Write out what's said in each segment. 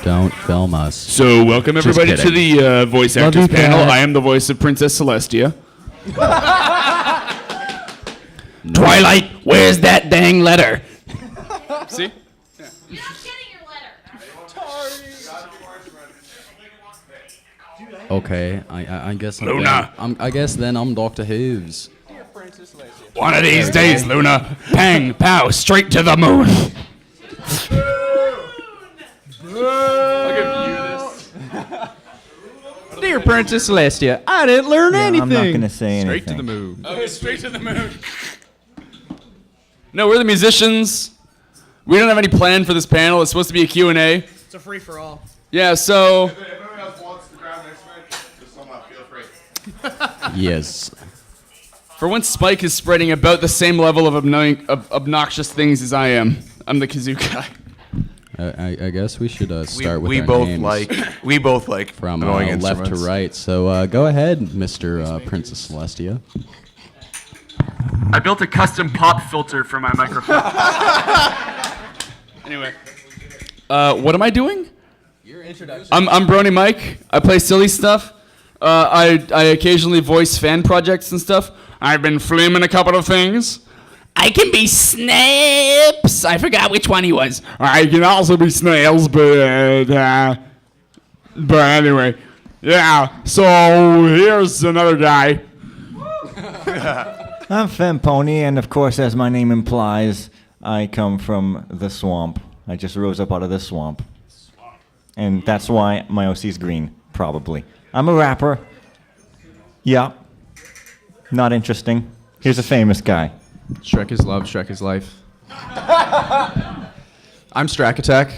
Don't film us. So, welcome everybody to the voice actors panel. I am the voice of Princess Celestia. Twilight, where's that dang letter? See? You're not getting your letter. Okay, I guess I'm Luna. I guess then I'm Dr. Hooves. One of these days, Luna. Pang, pow, straight to the moon. I'll give you this. Dear Princess Celestia, I didn't learn anything. I'm not going to say anything. Straight to the moon. Okay, straight to the moon. No, we're the musicians. We don't have any plan for this panel. It's supposed to be a Q&A. It's a free-for-all. Yeah, so... If anyone else wants to grab next match, just somehow feel free. Yes. For once, Spike is spreading about the same level of obnoxious things as I am. I'm the kazoo guy. I guess we should start with we our both names like from annoying left to instruments. right. So go ahead, Mr. Princess Celestia. I built a custom pop filter for my microphone. Anyway, what am I doing? Your introduction. I'm Brony Mike. I play silly stuff. I occasionally voice fan projects and stuff. I've been filming a couple of things. I can be Snaps. I forgot which one he was. I can also be Snails, but anyway, yeah. So here's another guy. I'm Fem Pony, and of course, as my name implies, I come from the swamp. I just rose up out of the swamp. And that's why my OC's green, probably. I'm a rapper. Yeah. Not interesting. Here's a famous guy. Shrek is love, Shrek is life. I'm Strack Attack.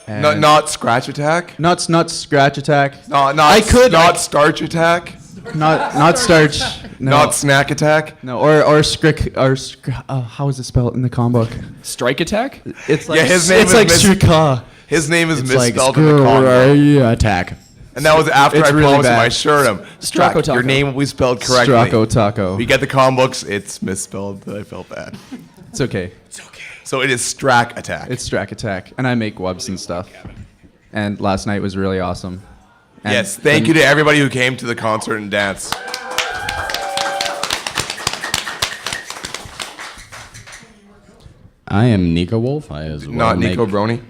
Not Scratch Attack. Not Scratch Attack. Not Starch Attack. Not Starch. No. Not Snack Attack. No, or Scrick, how is it spelled in the comic book? Strike attack? It's like, Yeah, his name it's is like mis- Strika. His name is It's like misspelled in the comic. attack. And that was after It's I really promised him bad. I assured him. Stracco Strack, Taco. your name will be spelled correctly. Stracco Taco. We get the comic books, it's misspelled. I felt bad. It's okay. So it is Strack Attack. It's Strack Attack, and I make webs and stuff. And last night was really awesome. And yes, thank you to everybody who came to the concert and danced. I am Nico Wolf. I as well Not make- Nico Brony.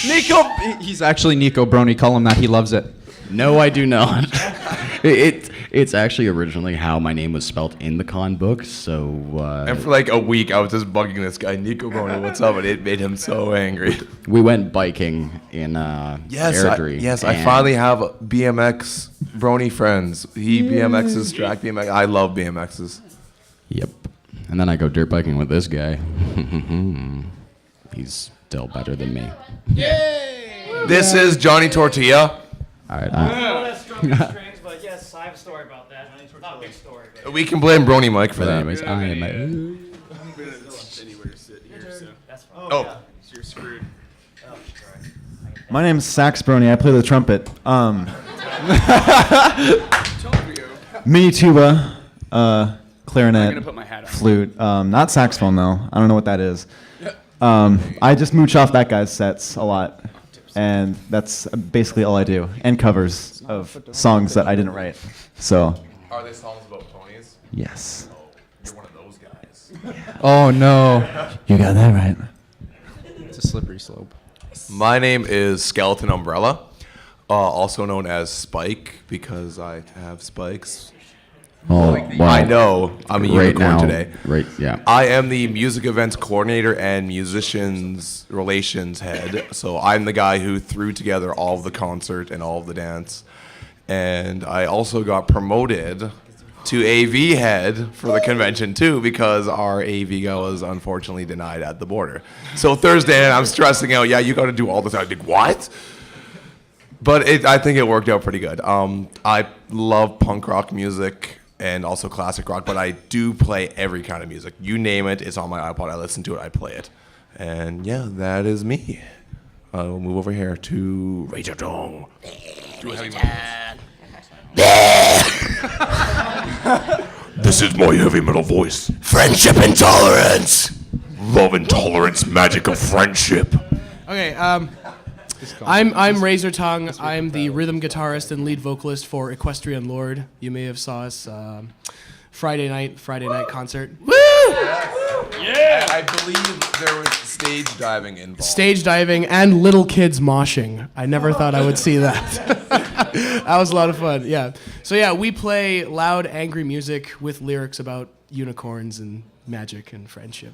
Nico, he's actually Nico Brony. Call him that. He loves it. No, I do not. It's actually originally how my name was spelled in the con book. So And for like a week, I was just bugging this guy, Nico Brony, what's up? And it made him so angry. we went biking in Airdrie. I finally have BMX Brony friends. He BMXs, Strack BMX. I love BMXs. Yep. And then I go dirt biking with this guy. He's still better than me. This is Johnny Tortilla. All right. That's strong strings, but yes, I have a story about that. Not a big story, but We can blame Brony Mike for But that. anyways, I am. that's fine. Oh, You're screwed. My name's Sax Brony. I play the trumpet. Mini tuba, clarinet, I'm gonna put my hat on. flute. Not saxophone though. I don't know what that is. I just mooch off that guy's sets a lot, and that's basically all I do. And covers of songs that I didn't write. So are they songs about ponies? yes. You're one of those guys. Oh no, You got that right. it's a slippery slope. My name is Skeleton Umbrella, also known as Spike because I have spikes. Oh, wow. I know. I'm a Right unicorn now. today. Right. Yeah. I am the music events coordinator and musicians relations head. So I'm the guy who threw together all of the concert and all of the dance. And I also got promoted to AV head for the convention too because our AV guy was unfortunately denied at the border. So Thursday night I'm stressing out, yeah, you got to do all this. I'm like, what? But I think it worked out pretty good. I love punk rock music and also classic rock, but I do play every kind of music. You name it, it's on my iPod. I listen to it, I play it. And yeah, that is me. We'll move over here to Rachel Dong. Do a heavy metal. This is my heavy metal voice. Friendship and tolerance. Love and tolerance, magic of friendship. Okay, I'm Razor Tongue. I'm the rhythm guitarist and lead vocalist for Equestrian Lord. You may have saw us Friday night concert. Woo! Yeah. I believe there was stage diving involved. Stage diving and little kids moshing. I never thought I would see that. That was a lot of fun. Yeah. So yeah, we play loud, angry music with lyrics about unicorns and magic and friendship.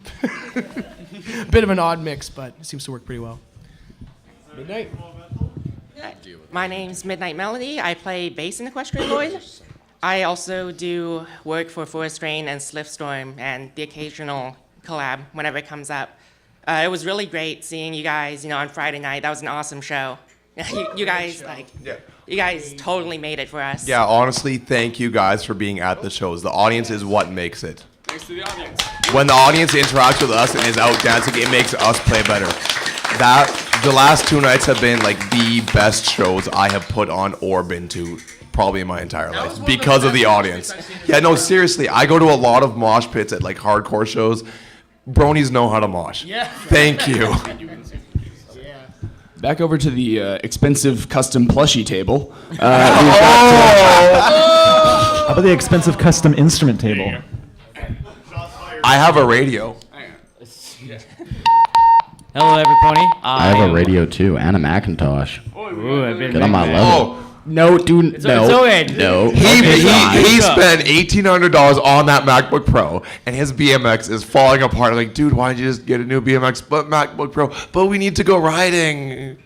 Bit of an odd mix, but it seems to work pretty well. Midnight. My name's Midnight Melody. I play bass in Equestrian Lord. I also do work for Forest Rain and Slipstorm and the occasional collab whenever it comes up. It was really great seeing you guys, on Friday night. That was an awesome show. You guys totally made it for us. Yeah, honestly, thank you guys for being at the shows. The audience is what makes it. Thanks to the audience. When the audience interacts with us and is out dancing, it makes us play better. The last 2 nights have been like the best shows I have put on or been to probably in my entire life because of the audience. Yeah, no, seriously, I go to a lot of mosh pits at like hardcore shows. Bronies know how to mosh. Yeah. Thank you. Back over to the expensive custom plushie table. How about the expensive custom instrument table? I have a radio. Hello, everybody. I have a radio too, and a Macintosh. Ooh, Get on my level. No, dude, no. It's okay. No. He spent $1,800 on that MacBook Pro, and his BMX is falling apart. Like, dude, why don't you just get a new BMX but MacBook Pro? But we need to go riding.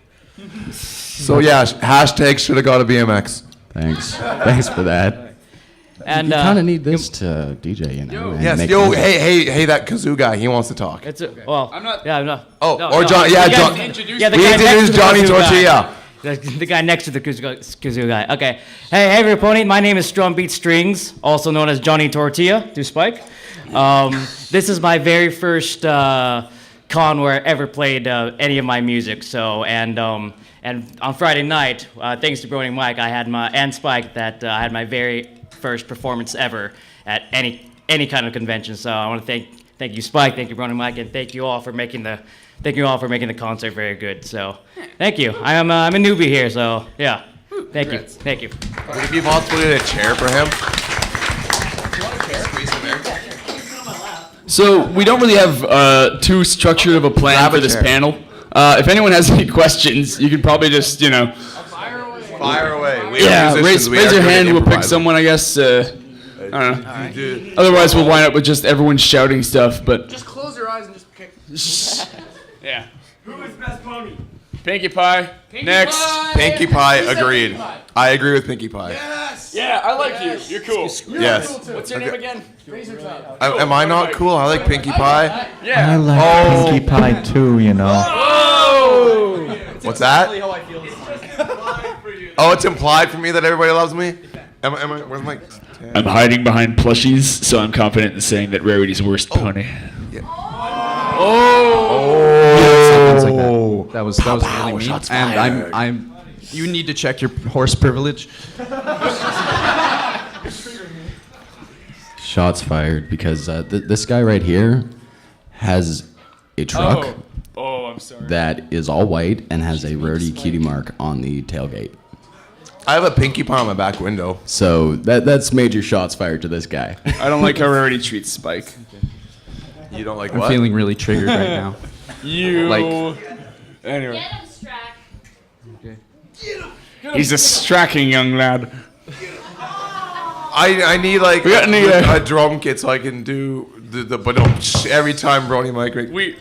So yeah, hashtag should have got a BMX. Thanks. Thanks for that. And you kind of need this to DJ, and Yes, make yo, music. hey, that kazoo guy, he wants to talk. I'm not. Yeah, I'm not. Oh, no, or no. John, yeah, John. The We guy next to introduced the Johnny kazoo guy. Tortilla. The guy next to the kazoo guy. Okay. Hey, everybody. My name is Strum Beat Strings, also known as Johnny Tortilla to Spike. This is my very first con where I ever played any of my music. So, and on Friday night, thanks to Brony Mike, and Spike, that I had my very first performance ever at any kind of convention. So I want to thank you, Spike, thank you, Brony Mike, and thank you all for making the concert very good. So thank you. I'm a newbie here, so yeah. Thank you. Would it be possible to get a chair for him? So we don't really have too structured of a plan Grab a for this chair. panel. If anyone has any questions, you could probably just, Fire away. We yeah, are musicians. raise your are good at hand. We'll pick improvising. someone, I guess. I don't know. Otherwise, we'll wind up with just everyone shouting stuff. But Just close your eyes and just pick. yeah, Who is best pony? Pinkie Pie. Next. Pinkie Pie, agreed. I agree with Pinkie Pie. Yeah, I like you. You're cool. Yes. What's your name again? Am I not cool? I like Pinkie Pie. I Yeah. like Pinkie Pie too, you know. Oh! What's that? Oh, it's implied for me that everybody loves me? Am I, where's my... I'm hiding behind plushies, so I'm confident in saying that Rarity's worst pony. Things like that. That was really mean. shots And I'm. You need to check your horse privilege. Shots fired because this guy right here has a truck Oh, I'm sorry. that is all white and has a Rarity cutie mark on the tailgate. I have a Pinkie Pie on my back window. So that's major shots fired to this guy. I don't like how Rarity treats Spike. You don't like I'm what? feeling really triggered right now. You. Like- Anyway. Get him, Strack. He's a stracking young lad. I need like We got any, a drum kit so I can do the but every time Brony Mike. We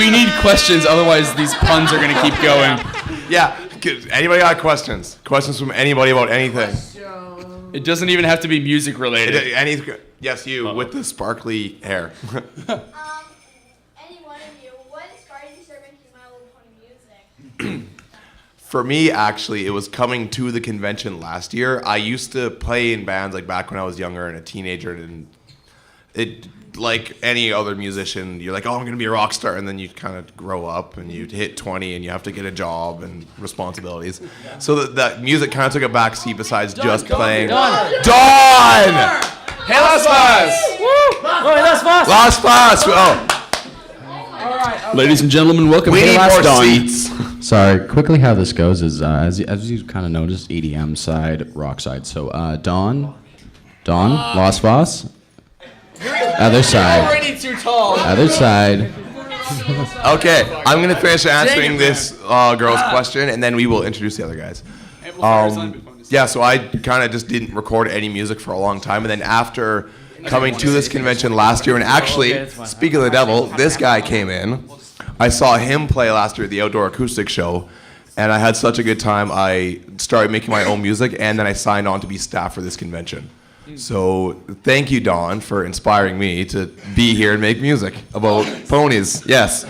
need questions, otherwise these puns are gonna keep going. Yeah. Anybody got questions? Questions from anybody about anything? It doesn't even have to be music related. Yes, you with the sparkly hair. Any one of you, what inspired you to start making My Little Pony music? For me, actually, it was coming to the convention last year. I used to play in bands like back when I was younger and a teenager, and it like any other musician, you're like, oh, I'm gonna be a rock star, and then you kind of grow up and you hit 20 and you have to get a job and responsibilities. So that music kind of took a back seat besides just playing. Dawn! Hey, Las Vegas! Oh, that's fast. Las Vegas! Oh. Ladies and gentlemen, welcome We to need Last more Dawn. seats. Sorry, quickly how this goes is, as you kind of noticed, EDM side, rock side. So, Dawn, Los Vos, other side, Already too tall. other side. Okay, I'm gonna finish answering this girl's question, and then we will introduce the other guys. Yeah, so I kind of just didn't record any music for a long time, and then after coming to this convention last year, and actually, speaking of the devil, this guy came in. I saw him play last year at the Outdoor Acoustic Show, and I had such a good time. I started making my own music, and then I signed on to be staff for this convention. So thank you, Dawn, for inspiring me to be here and make music about ponies. Yes.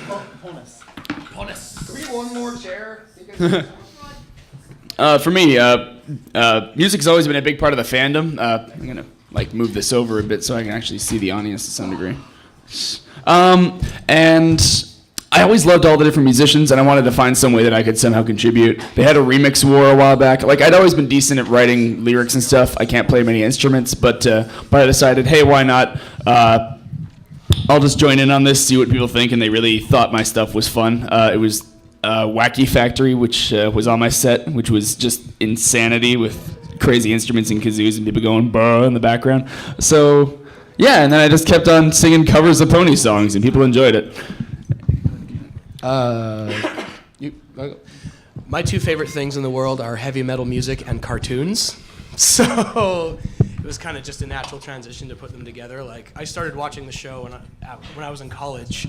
For me, music's always been a big part of the fandom. I'm gonna move this over a bit so I can actually see the audience to some degree. And I always loved all the different musicians, and I wanted to find some way that I could somehow contribute. They had a remix war a while back. I'd always been decent at writing lyrics and stuff. I can't play many instruments, but I decided, hey, why not? I'll just join in on this, see what people think, and they really thought my stuff was fun. It was Wacky Factory, which was on my set, which was just insanity with crazy instruments and kazoos and people going "bah" in the background. So, yeah, and then I just kept on singing covers of pony songs, and people enjoyed it. My two favorite things in the world are heavy metal music and cartoons. So it was kind of just a natural transition to put them together. I started watching the show when I was in college,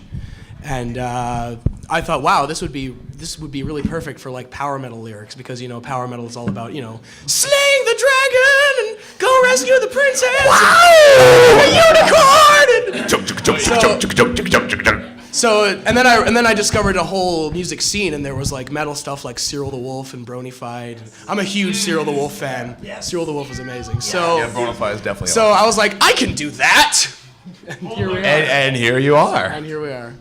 and I thought, wow, this would be really perfect for power metal lyrics, because power metal is all about slaying the dragon and go rescue the princess. Wow! And a unicorn. And then I discovered a whole music scene, and there was metal stuff like Cyril the Wolf and Bronyfied. I'm a huge Cyril the Wolf fan. Cyril the Wolf is amazing. So Yeah, Bronyfied is definitely. So I was like, I can do that. And here we are. And here you are. And here we are.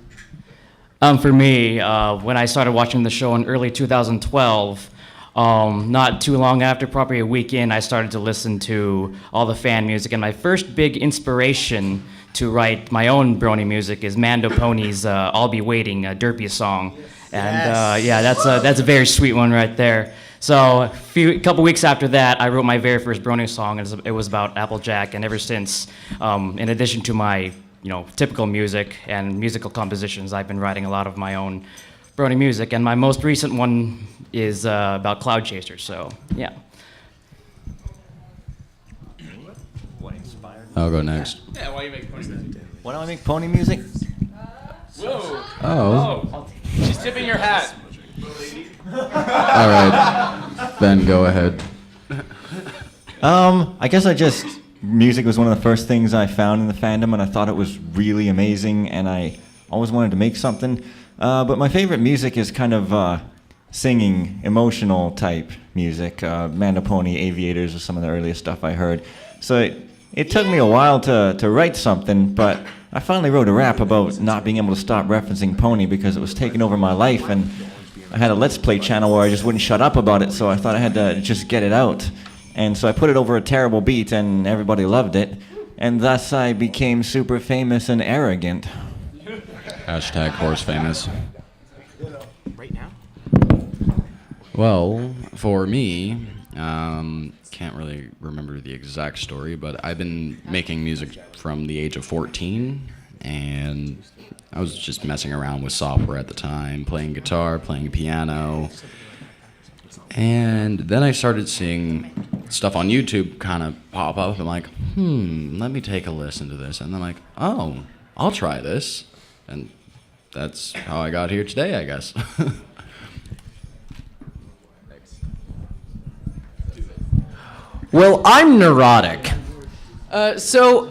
For me, when I started watching the show in early 2012, not too long after, probably a week in, I started to listen to all the fan music, and my first big inspiration to write my own Brony music is Mando Pony's "I'll Be Waiting," a Derpy song, and yeah, that's a very sweet one right there. So a couple weeks after that, I wrote my very first Brony song, and it was about Applejack, and ever since, in addition to my typical music and musical compositions, I've been writing a lot of my own Brony music, and my most recent one is about Cloud Chasers. So yeah. I'll go next. Yeah, why you make pony music? Why do I make pony music? Whoa. Oh. She's tipping your hat. All right. Then go ahead. I guess music was one of the first things I found in the fandom, and I thought it was really amazing, and I always wanted to make something. But my favorite music is kind of singing, emotional type music. Mando Pony, Aviators was some of the earliest stuff I heard. So it took me a while to write something, but I finally wrote a rap about not being able to stop referencing Pony because it was taking over my life, and I had a Let's Play channel where I just wouldn't shut up about it, so I thought I had to just get it out. And so I put it over a terrible beat, and everybody loved it, and thus I became super famous and arrogant. Hashtag horse famous. Right now? Well, for me, can't really remember the exact story, but I've been making music from the age of 14, and I was just messing around with software at the time, playing guitar, playing piano, and then I started seeing stuff on YouTube kind of pop up. I'm like, let me take a listen to this, and I'm like, oh, I'll try this, and that's how I got here today, I guess. Well, I'm neurotic. So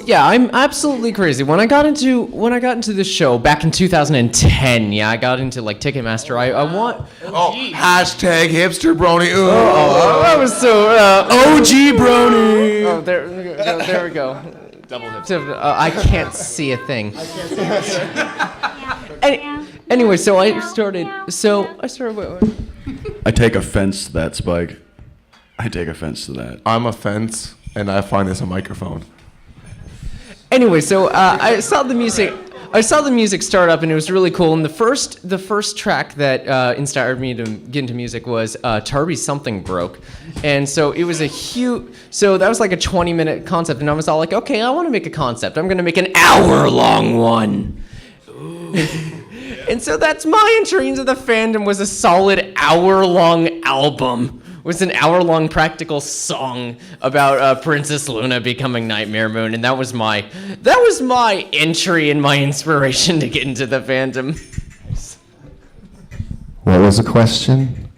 yeah, I'm absolutely crazy. When I got into the show back in 2010, yeah, I got into Ticketmaster. I want. Hashtag hipster brony. Ooh. That was so. OG Brony. Oh, there we go. Double hipster. I can't see a thing. Anyway, so I started. I take offense to that, Spike. I take offense to that. I'm a fence, and I find this a microphone. Anyway, so I saw the music. I saw the music start up and it was really cool. And the first track that inspired me to get into music was Tarby's Something Broke. And so it was so that was like a 20-minute concept. And I was all like, okay, I want to make a concept. I'm going to make an hour-long one. And so that's my entry into the fandom, was a solid hour-long album. It was an hour-long practical song about Princess Luna becoming Nightmare Moon, and that was my entry and my inspiration to get into the fandom. What was the question?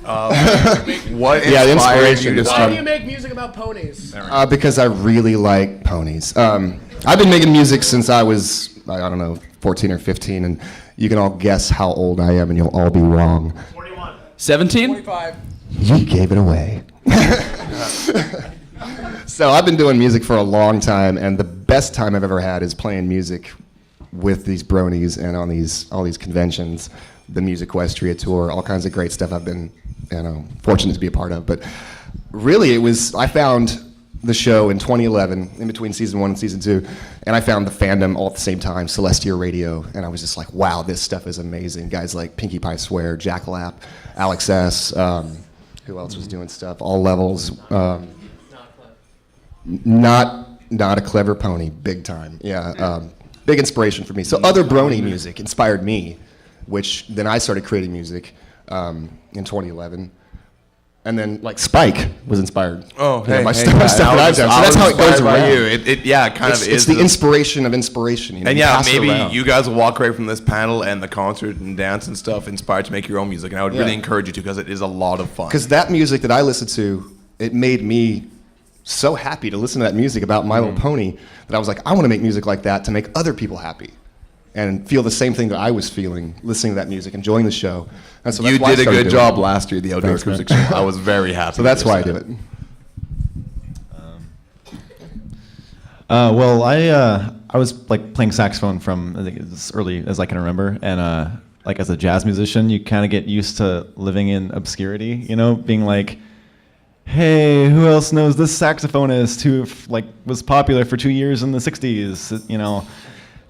What Yeah, the inspired inspiration you is to Why do from you make music about ponies? because I really like ponies. I've been making music since I was, I don't know, 14 or 15, and you can all guess how old I am, and you'll all be wrong. 17? 25. You gave it away. So I've been doing music for a long time, and the best time I've ever had is playing music with these bronies and on all these conventions, the Music Equestria tour, all kinds of great stuff I've been fortunate to be a part of. But really, I found the show in 2011, in between season 1 and season 2, and I found the fandom all at the same time, Celestia Radio, and I was just like, wow, this stuff is amazing. Guys like Pinkie Pie Swear, Jack Lapp, Alex S., who else was doing stuff? All Levels. Not a clever pony, big time. Yeah, big inspiration for me. So other brony music inspired me, which then I started creating music in 2011. And then, like, Spike was inspired. Oh, by hey, stuff that I've done. So that's how it goes around. It kind of is. It's the inspiration of inspiration. You know, And you yeah, pass it maybe around. you guys will walk away from this panel and the concert and dance and stuff inspired to make your own music. And I would really encourage you to, because it is a lot of fun. Because that music that I listened to, it made me so happy to listen to that music about My Little Pony that I was like, I want to make music like that to make other people happy and feel the same thing that I was feeling listening to that music, enjoying the show. And so You that's why I did a started good doing job it. last year, the Outdoor Thanks, man. Music Show. I was very happy. So that's with why I your do set. it. Well, I was like playing saxophone from I think as early as I can remember, and like as a jazz musician, you kind of get used to living in obscurity, you know, being like, hey, who else knows this saxophonist who like was popular for 2 years in the '60s, you know?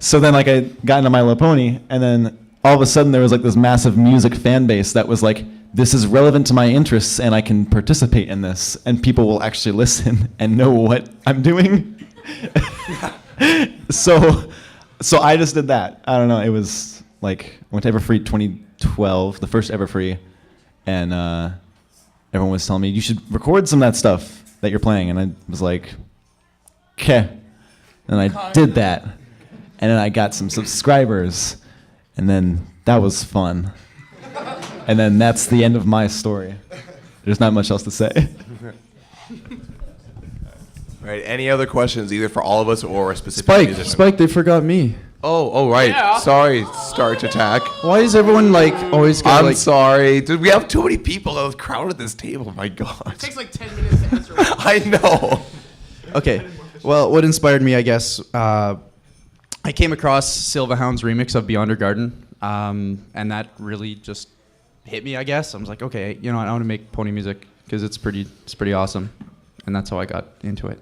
So then like I got into My Little Pony, and then all of a sudden there was like this massive music fan base that was like, this is relevant to my interests and I can participate in this, and people will actually listen and know what I'm doing. So I just did that. I don't know. It was like, I went to Everfree 2012, the first Everfree, and everyone was telling me, you should record some of that stuff that you're playing. And I was like, okay. And I did that. And then I got some subscribers. And then that was fun. And then that's the end of my story. There's not much else to say. All right, any other questions, either for all of us or a specific musician? Spike, they forgot me. Oh, right. Yeah. Sorry, Starch Attack. Why is everyone like always get I'm like? sorry. Dude, we have too many people that have crowded this table. My God. It takes like 10 minutes to answer. I know. Okay, well, what inspired me, I guess, I came across Silvahound's remix of Beyond Her Garden, and that really just hit me, I guess. I was like, okay, you know what, I want to make pony music because it's pretty awesome, and that's how I got into it.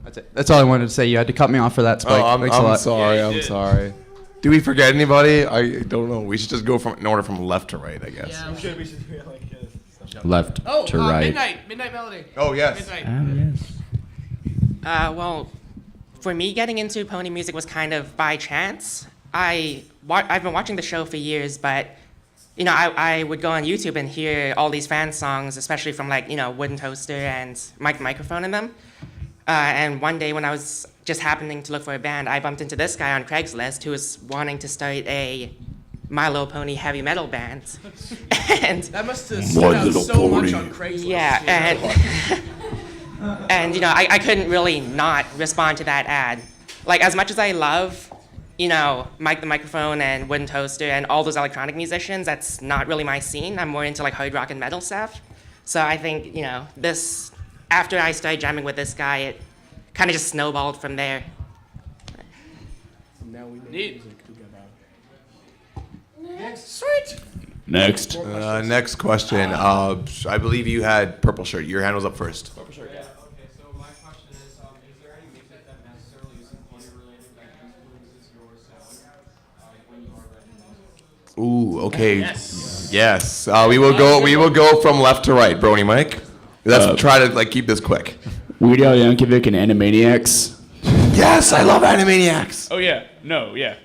That's it. That's all I wanted to say. You had to cut me off for that, Spike. I'm Thanks a lot. sorry. Yeah, you I'm did. sorry. Do we forget anybody? I don't know. We should just go in order from left to right, I guess. Yeah, we should. Left Oh, to right. Midnight Melody. Oh, yes. Midnight. Well, for me, getting into pony music was kind of by chance. I've been watching the show for years, but you know, I would go on YouTube and hear all these fan songs, especially from like, you know, Wooden Toaster and Mike the Microphone in them. And one day when I was just happening to look for a band, I bumped into this guy on Craigslist who was wanting to start a My Little Pony heavy metal band. And That must have stood out so much on Craigslist. yeah, and and you know, I couldn't really not respond to that ad. Like, as much as I love, you know, Mike the Microphone and Wooden Toaster and all those electronic musicians, that's not really my scene. I'm more into like hard rock and metal stuff. So I think, you know, this, after I started jamming with this guy, it kind of just snowballed from there. Now we need music together. Sweet. Next. Next question. I believe you had purple shirt. Your hand was up first. Yeah, okay, so my question is there any music that necessarily isn't pony related that influences yours Ooh, okay. Yes. We will go. We will go from left to right, Brony Mike. Let's try to keep this quick. Weird Al Yankovic and Animaniacs. Yes, I love Animaniacs. Oh yeah. No. Yeah.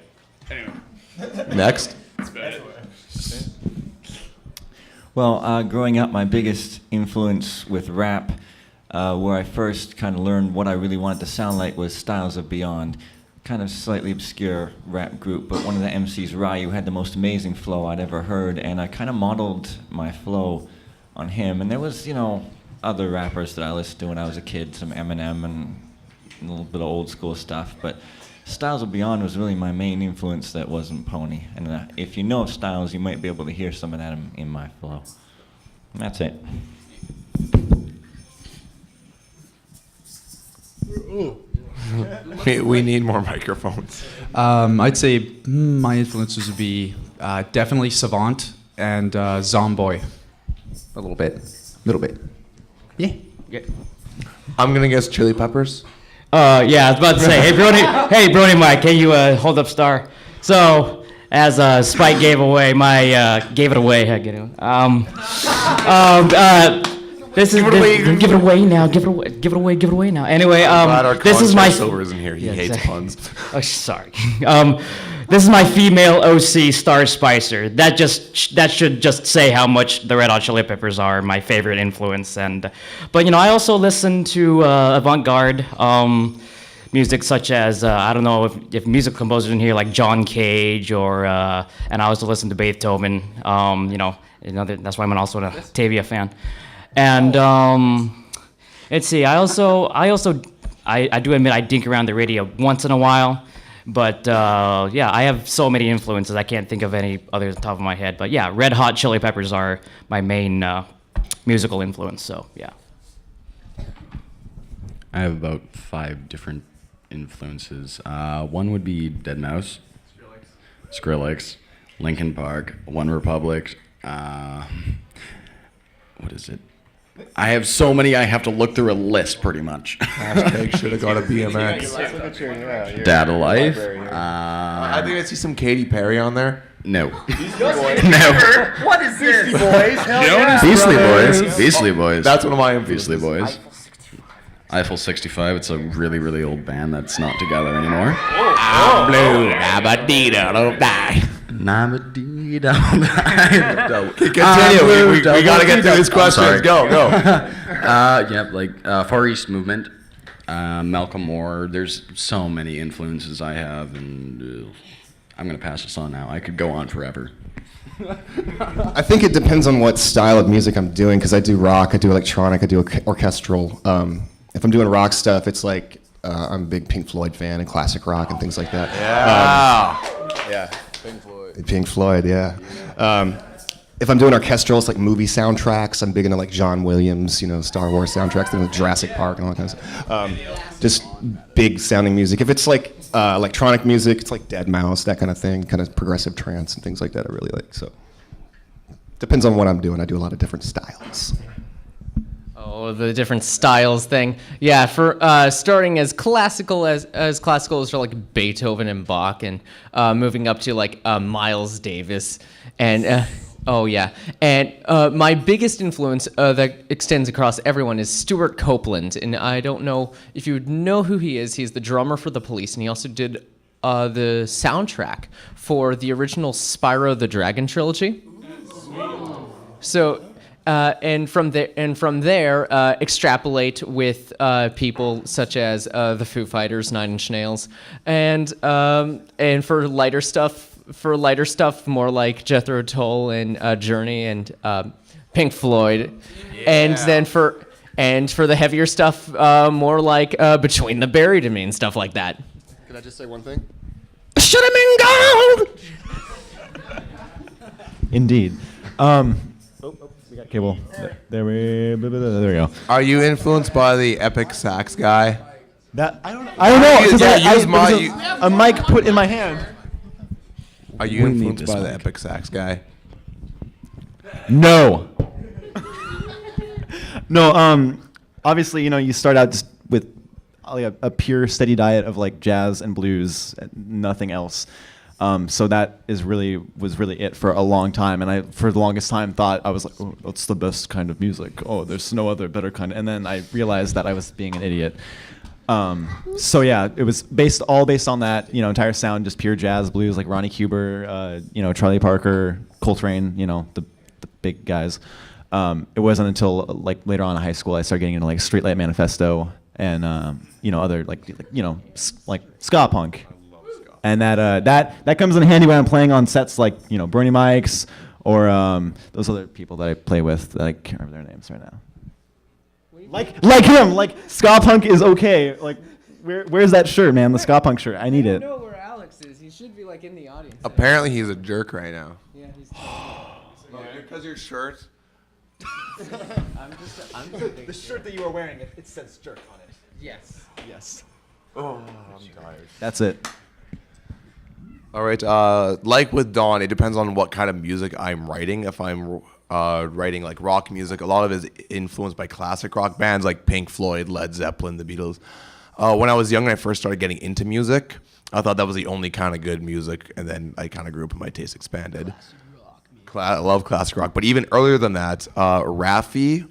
Anyway. Next. That's about it. Well, growing up, my biggest influence with rap, where I first kind of learned what I really wanted to sound like, was Styles of Beyond. Kind of slightly obscure rap group, but one of the MCs, Ryu, had the most amazing flow I'd ever heard, and I kind of modeled my flow on him. And there was, other rappers that I listened to when I was a kid, some Eminem and a little bit of old school stuff, but Styles of Beyond was really my main influence that wasn't Pony. And if you know of Styles, you might be able to hear some of that in my flow. And that's it. We need more microphones. I'd say my influences would be definitely Savant and Zomboy. A little bit. Yeah. I'm gonna guess Chili Peppers. Yeah, I was about to say, hey, Brony Mike, can you hold up star? So, as Spike gave it away, this is give it away now. Anyway, this is my Silver isn't here. He hates puns. Oh, sorry. This is my female OC, Star Spicer. That should just say how much the Red Hot Chili Peppers are my favorite influence. But I also listen to avant-garde music such as I don't know if music composers in here like John Cage or and I also listen to Beethoven. That's why I'm also an Octavia fan. And let's see. I do admit I dink around the radio once in a while. But yeah, I have so many influences. I can't think of any others on top of my head. But yeah, Red Hot Chili Peppers are my main musical influence. So yeah. I have about 5 different influences. One would be Deadmau5, Skrillex, Linkin Park, One Republic. What is it? I have so many, I have to look through a list pretty much. Hashtag should have got a BMX. Dad Life. I think I see some Katy Perry on there. No. No. What is this? Beastie Boys. Hell yeah. Beastly Boys. That's one of my influences. Beastly Boys. Eiffel 65. It's a really, really old band that's not together anymore. I'm blue. Nabadita, don't die. Nabadita. Continue. We gotta get through these questions. Go. Far East Movement, Malcolm Moore. There's so many influences I have, and I'm gonna pass this on now. I could go on forever. I think it depends on what style of music I'm doing, because I do rock, I do electronic, I do orchestral. If I'm doing rock stuff, it's like I'm a big Pink Floyd fan and classic rock and things like that. Yeah. Pink Floyd. Pink Floyd, yeah. If I'm doing orchestral, it's like movie soundtracks. I'm big into like John Williams, Star Wars soundtracks, like Jurassic Park and all that kind of stuff. Just big sounding music. If it's like electronic music, it's like Deadmau5, that kind of thing, kind of progressive trance and things like that I really like. So depends on what I'm doing. I do a lot of different styles. Oh, the different styles thing. Yeah, for starting as classical as for like Beethoven and Bach, and moving up to like Miles Davis, and oh yeah, and my biggest influence that extends across everyone is Stuart Copeland, and I don't know if you would know who he is. He's the drummer for The Police, and he also did the soundtrack for the original Spyro the Dragon trilogy. So. And from there, extrapolate with people such as the Foo Fighters, Nine Inch Nails, and for lighter stuff, more like Jethro Tull and Journey and Pink Floyd, and then for the heavier stuff, more like Between the Buried and Me and stuff like that. Can I just say one thing? Should have been gold. Indeed. We got cable. There we go. Are you influenced by the epic sax guy? I don't know. A mic put in my hand. Are you influenced by the epic sax guy? No. No. Obviously, you start out just with a pure, steady diet of like jazz and blues, and nothing else. So that was really it for a long time, and I for the longest time thought I was like, oh, that's the best kind of music. Oh, there's no other better kind. And then I realized that I was being an idiot. So yeah, it was all based on that, entire sound, just pure jazz, blues, like Ronnie Huber, Charlie Parker, Coltrane, the big guys. It wasn't until like later on in high school I started getting into like Streetlight Manifesto and other like ska punk. And that comes in handy when I'm playing on sets like Brony Mics or those other people that I play with that I can't remember their names right now. Like him, like ska punk is okay. Like where's that shirt, man? The ska punk shirt. I need it. I don't know where Alex is. He should be like in the audience. Apparently he's a jerk right now. Yeah, he's. Because your shirt. I'm just the shirt that you are wearing, it says jerk on it. Yes. Yes. Oh, I'm tired. That's it. All right. Like with Dawn, it depends on what kind of music I'm writing. If I'm writing like rock music, a lot of it is influenced by classic rock bands like Pink Floyd, Led Zeppelin, the Beatles. When I was young and I first started getting into music, I thought that was the only kind of good music, and then I kind of grew up and my taste expanded. I love classic rock, but even earlier than that, Raffi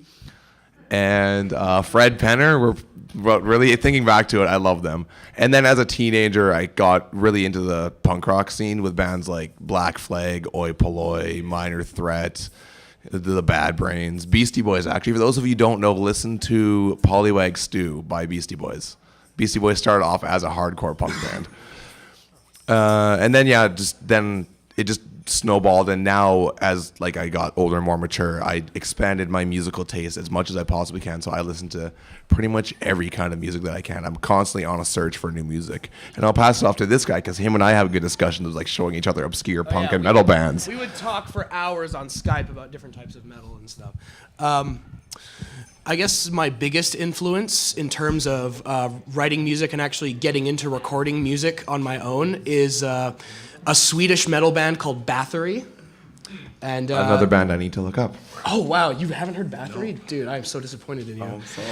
and Fred Penner were really, thinking back to it, I love them. And then as a teenager, I got really into the punk rock scene with bands like Black Flag, Oi Polloi, Minor Threat, the Bad Brains, Beastie Boys. Actually, for those of you who don't know, listen to Pollywag Stew by Beastie Boys. Beastie Boys started off as a hardcore punk band. And then, it just snowballed, and now as like I got older and more mature, I expanded my musical taste as much as I possibly can. So I listen to pretty much every kind of music that I can. I'm constantly on a search for new music, and I'll pass it off to this guy because him and I have good discussions of like showing each other obscure punk and metal bands. We would talk for hours on Skype about different types of metal and stuff. I guess my biggest influence in terms of writing music and actually getting into recording music on my own is a Swedish metal band called Bathory. And another band I need to look up. Oh wow, you haven't heard Bathory? No. Dude, I'm so disappointed in you. Oh, I'm sorry.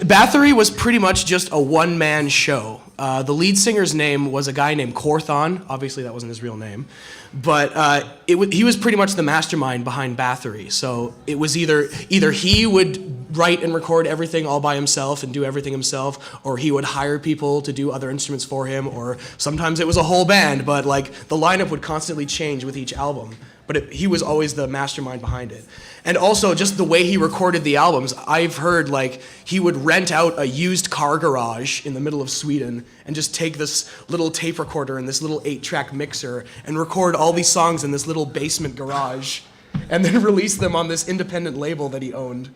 Bathory was pretty much just a one-man show. The lead singer's name was a guy named Korthon. Obviously that wasn't his real name. But he was pretty much the mastermind behind Bathory. So it was either he would write and record everything all by himself and do everything himself, or he would hire people to do other instruments for him, or sometimes it was a whole band, but like the lineup would constantly change with each album. But he was always the mastermind behind it. And also just the way he recorded the albums, I've heard like he would rent out a used car garage in the middle of Sweden and just take this little tape recorder and this little 8-track mixer and record all these songs in this little basement garage and then release them on this independent label that he owned.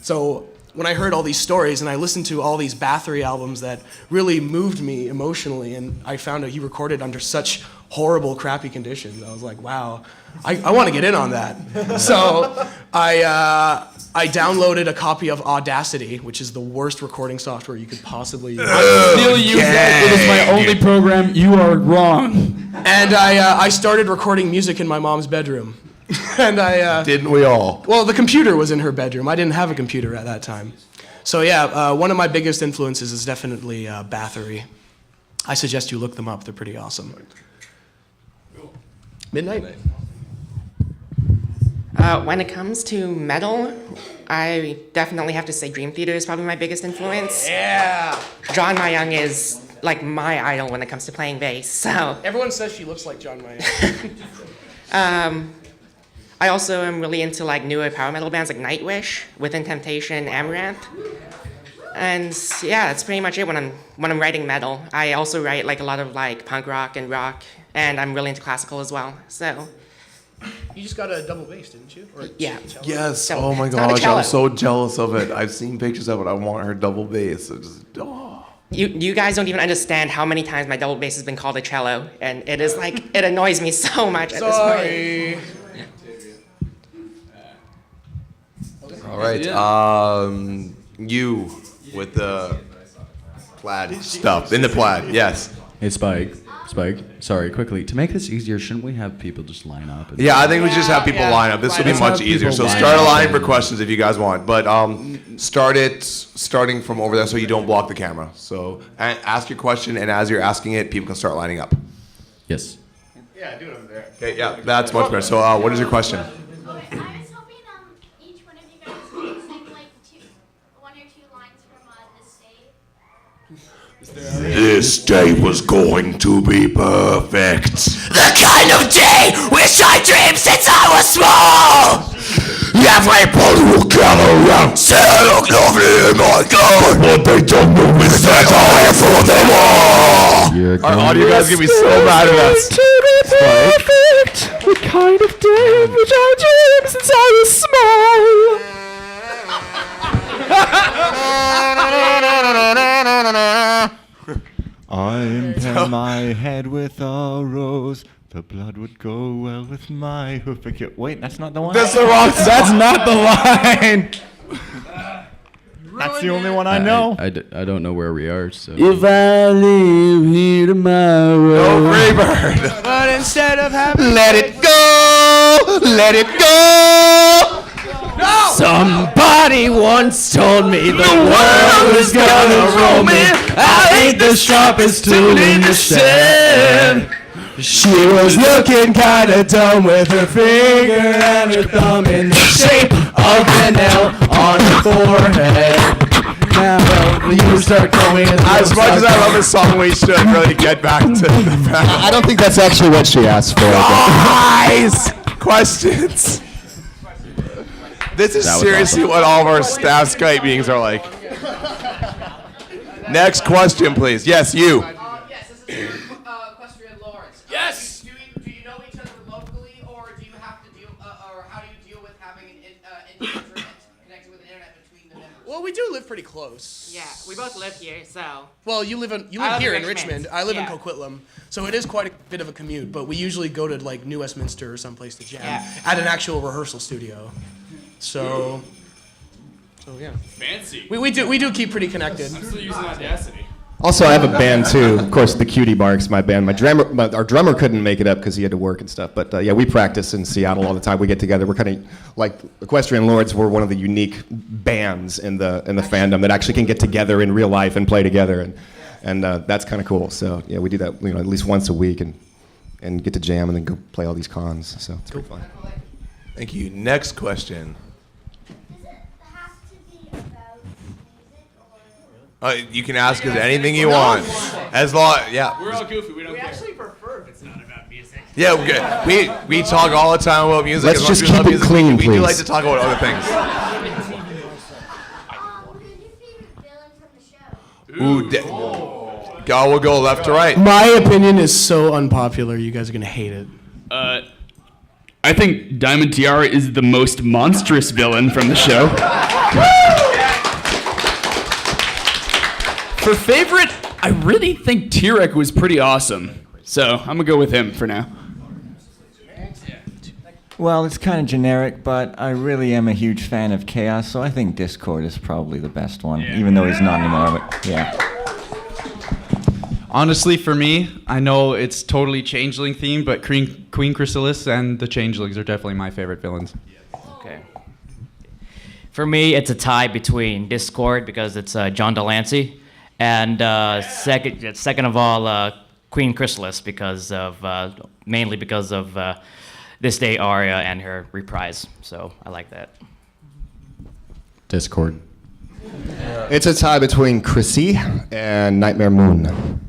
So when I heard all these stories and I listened to all these Bathory albums that really moved me emotionally, and I found out he recorded under such horrible, crappy conditions, I was like, wow, I want to get in on that. So I downloaded a copy of Audacity, which is the worst recording software you could possibly use. I still use that. It is my only program. You are wrong. And I started recording music in my mom's bedroom. And didn't we all? Well, the computer was in her bedroom. I didn't have a computer at that time. So yeah, one of my biggest influences is definitely Bathory. I suggest you look them up. They're pretty awesome. Midnight. When it comes to metal, I definitely have to say Dream Theater is probably my biggest influence. Yeah. John Mayung is like my idol when it comes to playing bass. So everyone says she looks like John Mayung. I also am really into like newer power metal bands like Nightwish, Within Temptation, Amaranth. And yeah, that's pretty much it when I'm writing metal. I also write like a lot of like punk rock, and I'm really into classical as well. So you just got a double bass, didn't you? Or yeah. Yes. So, oh my it's not a gosh, cello. I'm so jealous of it. I've seen pictures of it. I want her double bass. You guys don't even understand how many times my double bass has been called a cello, and it is like it annoys me so much at this point. All right. You with the plaid stuff. In the plaid, yes. Hey, Spike, sorry, quickly. To make this easier, shouldn't we have people just line up? Yeah, I think we should just have people line up. This will be much easier. So start a line for questions if you guys want. But starting from over there so you don't block the camera. So ask your question, and as you're asking it, people can start lining up. Yes. Yeah, do it over there. Okay, yeah, that's much better. So, what is your question? Okay, I was hoping each one of you guys could sing like one or two lines from this day. This day was going to be perfect. The kind of day which I dreamed since I was small. Everybody will gather around, say I look lovely in my gown. What they don't know is that I am for them all. Our audio guys are gonna be so mad at us. Perfect. The kind of day which I dreamed since I was small. I pen my head with a rose. The blood would go well with my hoof. Wait, that's not the one. That's the wrong. That's not the line. That's the only one I know. I don't know where we are, so. If I live here tomorrow. No, Freebird. But instead of having Let it go. Let it go. Somebody once told me the world is gonna roll me. I ain't the sharpest tool in the shed. She was looking kinda dumb with her finger and her thumb in the shape of an L on her forehead. Now you start going. As much as I love this song, we should really get back to the fact. I don't think that's actually what she asked for. Guys, questions. This is That was seriously awesome. what all of our staff Skype meetings are like. Next question, please. Yes, you. Yes, this is Equestrian Lawrence. Yes. Do you know each other locally, or do you have to deal, or how do you deal with having an internet connected with an internet between the members? Well, we do live pretty close. Yeah, we both live here, so. Well, you live I here live in in Richmond. Richmond. I live in Yeah. Coquitlam, so it is quite a bit of a commute. But we usually go to like New Westminster or someplace to jam Yeah. at an actual rehearsal studio. So yeah, Fancy. we do keep pretty connected. I'm still using Audacity. Also, I have a band too. Of course, the Cutie Marks, my band. Our drummer couldn't make it up because he had to work and stuff. But yeah, we practice in Seattle all the time. We get together. We're kind of like Equestrian Lords. We're one of the unique bands in the fandom that actually can get together in real life and play together, and that's kind of cool. So yeah, we do that at least once a week and get to jam and then go play all these cons. So it's pretty fun. Thank you. Next question. Does it have to be about music or? You can ask us anything you want, as long yeah. We're all goofy. We don't care. prefer if it's not about music. Yeah, we talk all the time about music. Let's as long as just we love keep it music, clean, we do please. like to talk about other things. Who's your favorite villain from the show? Go, we'll go left to right. My opinion is so unpopular. You guys are gonna hate it. I think Diamond Tiara is the most monstrous villain from the show. For favorite, I really think T-Rex was pretty awesome. So I'm gonna go with him for now. Well, it's kind of generic, but I really am a huge fan of Chaos, so I think Discord is probably the best one, even though he's not anymore. But yeah. Honestly, for me, I know it's totally Changeling themed, but Queen Chrysalis and the Changelings are definitely my favorite villains. Okay. For me, it's a tie between Discord because it's John Delancey, and second of all, Queen Chrysalis because of mainly because of This Day aria and her reprise. So I like that. Discord. It's a tie between Chrissy and Nightmare Moon.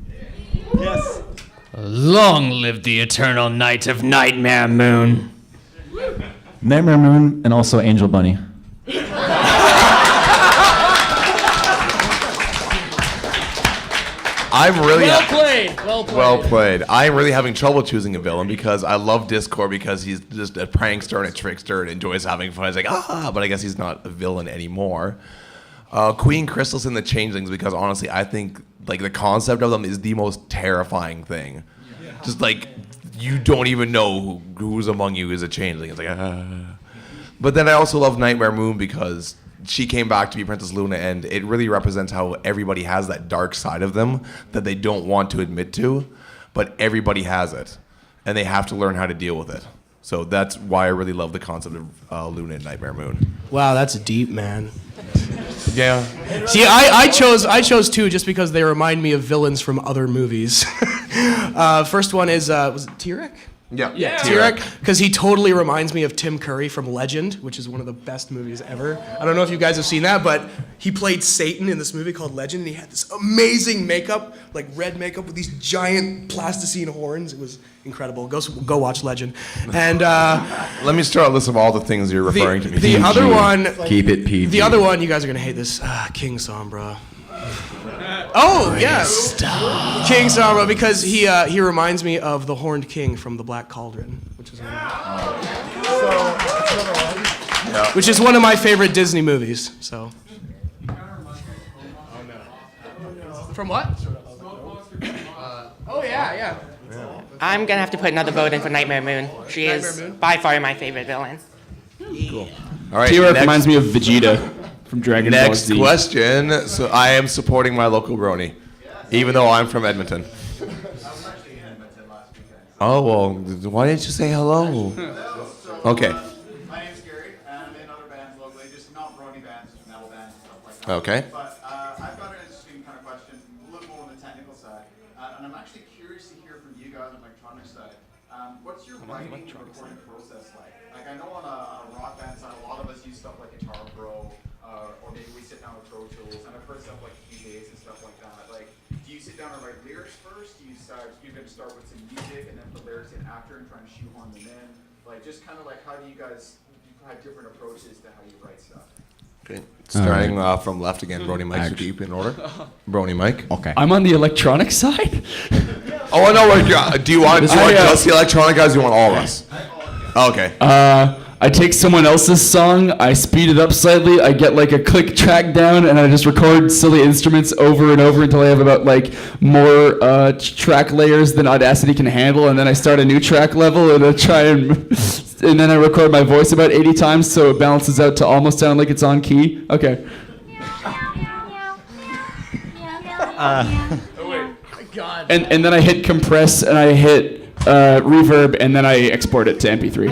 Yes. Long live the eternal night of Nightmare Moon. Nightmare Moon and also Angel Bunny. I'm really Well played. Well played. well played. I'm really having trouble choosing a villain because I love Discord because he's just a prankster and a trickster and enjoys having fun. He's like, but I guess he's not a villain anymore. Queen Chrysalis and the Changelings because honestly, I think like the concept of them is the most terrifying thing. Yeah. Just like you don't even know who's among you is a changeling. It's like, But then I also love Nightmare Moon because she came back to be Princess Luna, and it really represents how everybody has that dark side of them that they don't want to admit to, but everybody has it, and they have to learn how to deal with it. So that's why I really love the concept of Luna and Nightmare Moon. Wow, that's deep, man. Yeah. See, I chose two just because they remind me of villains from other movies. First one is was it T-Rex? Yeah. T-Rex, because he totally reminds me of Tim Curry from Legend, which is one of the best movies ever. I don't know if you guys have seen that, but he played Satan in this movie called Legend, and he had this amazing makeup, like red makeup with these giant plasticine horns. It was incredible. Go watch Legend. And let me start a list of all the things you're referring to me. the other one, Keep it PG. the other one, you guys are gonna hate this. King Sombra. Oh yes, King Sombra, because he reminds me of the Horned King from The Black Cauldron, which is one of my favorite Disney movies. So. From what? Oh yeah. I'm gonna have to put another vote in for Nightmare Moon. She is Nightmare Moon? by far my favorite villain. Cool. All right. T-Rex reminds me of Vegeta from Dragon Ball Next Z. question. So I am supporting my local brony, even though I'm from Edmonton. Oh well, why didn't you say hello? Okay. My name's Gary, and I'm in other bands locally, just not brony bands, just metal bands, stuff like that. Okay. But I've got an interesting kind of question, a little more on the technical side, and I'm actually curious to hear from you guys on the electronic side. What's your writing and recording process like? Like I know on a rock band side, a lot of us use stuff like Guitar Pro, or maybe we sit down with Pro Tools, and I've heard stuff like Cubase and stuff like that. Like, do you sit down and write lyrics first? Do you you're going to start with some music and then put lyrics in after and try and shoehorn them in? Like, just kind of like, how do you guys have different approaches to how you write stuff? Okay. Starting from left again, Brony Mike, should keep in order. Brony Mike. Okay. I'm on the electronic side. Oh, I know. Like, do you want just the electronic guys? Or do you want all of us? Okay. I take someone else's song, I speed it up slightly, I get like a click track down, and I just record silly instruments over and over until I have about like more track layers than Audacity can handle, and then I start a new track level and I try and then I record my voice about 80 times so it balances out to almost sound like it's on key. Okay. And then I hit compress and I hit reverb, and then I export it to MP3.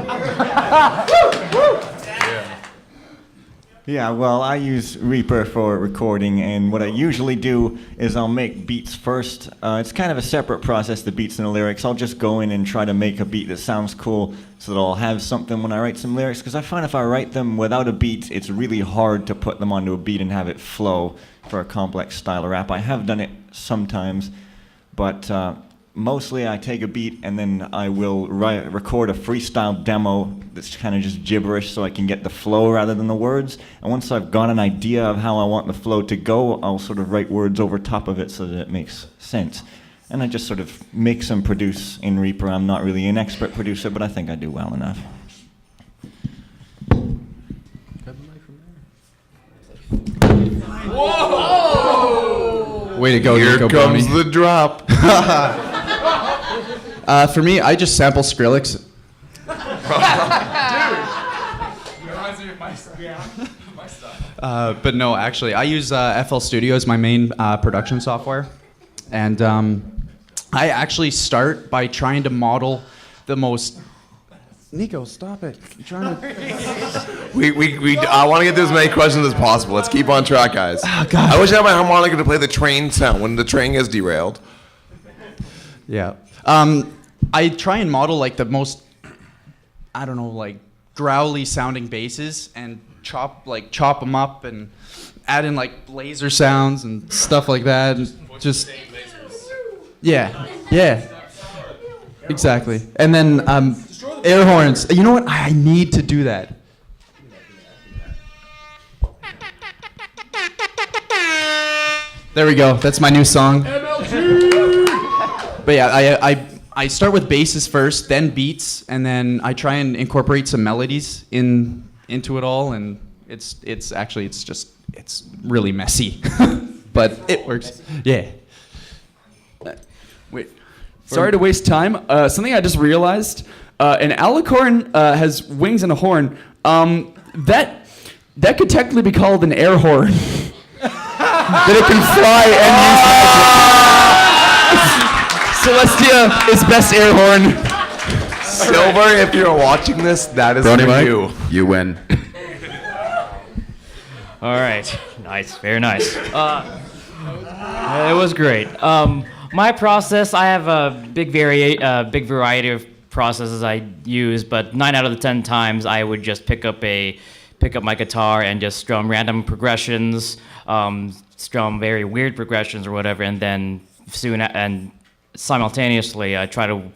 Yeah, well, I use Reaper for recording, and what I usually do is I'll make beats first. It's kind of a separate process, the beats and the lyrics. I'll just go in and try to make a beat that sounds cool so that I'll have something when I write some lyrics, because I find if I write them without a beat, it's really hard to put them onto a beat and have it flow for a complex style of rap. I have done it sometimes, but mostly I take a beat and then I will record a freestyle demo that's kind of just gibberish so I can get the flow rather than the words. And once I've got an idea of how I want the flow to go, I'll sort of write words over top of it so that it makes sense. And I just sort of mix and produce in Reaper. I'm not really an expert producer, but I think I do well enough. Whoa! Way to go, Here Nico comes Brony. the drop. For me, I just sample Skrillex. But no, actually, I use FL Studio as my main production software. And I actually start by trying to model the most... Nico, stop it. I'm trying to... I want to get through as many questions as possible. Let's keep on track, guys. Oh, God. I wish I had my harmonica to play the train sound when the train gets derailed. Yeah. I try and model like the most, I don't know, like growly sounding basses and chop them up and add in like laser sounds and stuff like that. And just yeah, exactly. And then air horns. You know what? I need to do that. There we go. That's my new song. But yeah, I start with basses first, then beats, and then I try and incorporate some melodies into it all, and it's really messy, but it works. Yeah. Wait. Sorry to waste time. Something I just realized. An alicorn has wings and a horn. That could technically be called an air horn. That it can fly and use magic. Celestia is best air horn. Silver, if you're watching this, that is Brony for Mike, you. you win. All right. Nice. Very nice. It was great. My process, I have a big variety of processes I use, but 9 out of the 10 times I would just pick up my guitar and just strum random progressions, strum very weird progressions or whatever, and then simultaneously I try to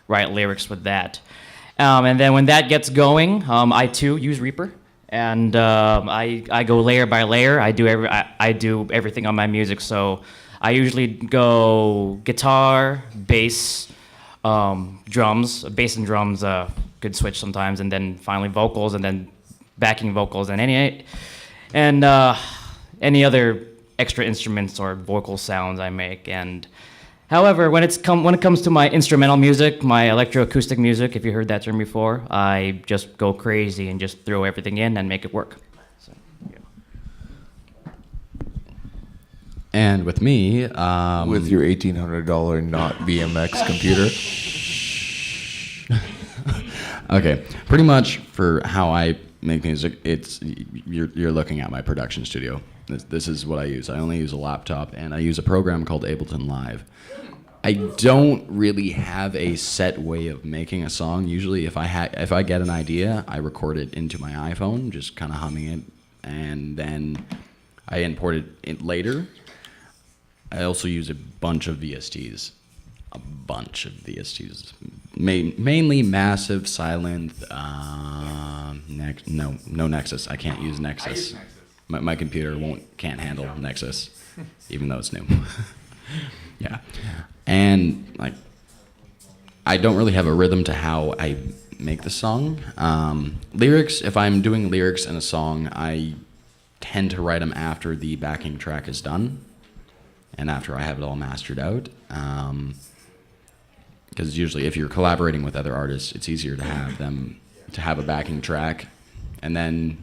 write lyrics with that. And then when that gets going, I too use Reaper, and I go layer by layer. I do everything on my music, so I usually go guitar, bass, drums, bass and drums, good switch sometimes, and then finally vocals, and then backing vocals, and any other extra instruments or vocal sounds I make. And however, when it comes to my instrumental music, my electroacoustic music, if you heard that term before, I just go crazy and just throw everything in and make it work. So, yeah. And with me, with your $1,800 not BMX computer. Okay, pretty much for how I make music, you're looking at my production studio. This is what I use. I only use a laptop, and I use a program called Ableton Live. I don't really have a set way of making a song. Usually, if I get an idea, I record it into my iPhone, just kind of humming it, and then I import it in later. I also use a bunch of VSTs. Mainly Massive, Silent, no Nexus. I can't use Nexus. My computer can't handle Nexus, even though it's new. Yeah, and like, I don't really have a rhythm to how I make the song. Lyrics, if I'm doing lyrics in a song, I tend to write them after the backing track is done, and after I have it all mastered out. Because usually, if you're collaborating with other artists, it's easier to have a backing track, and then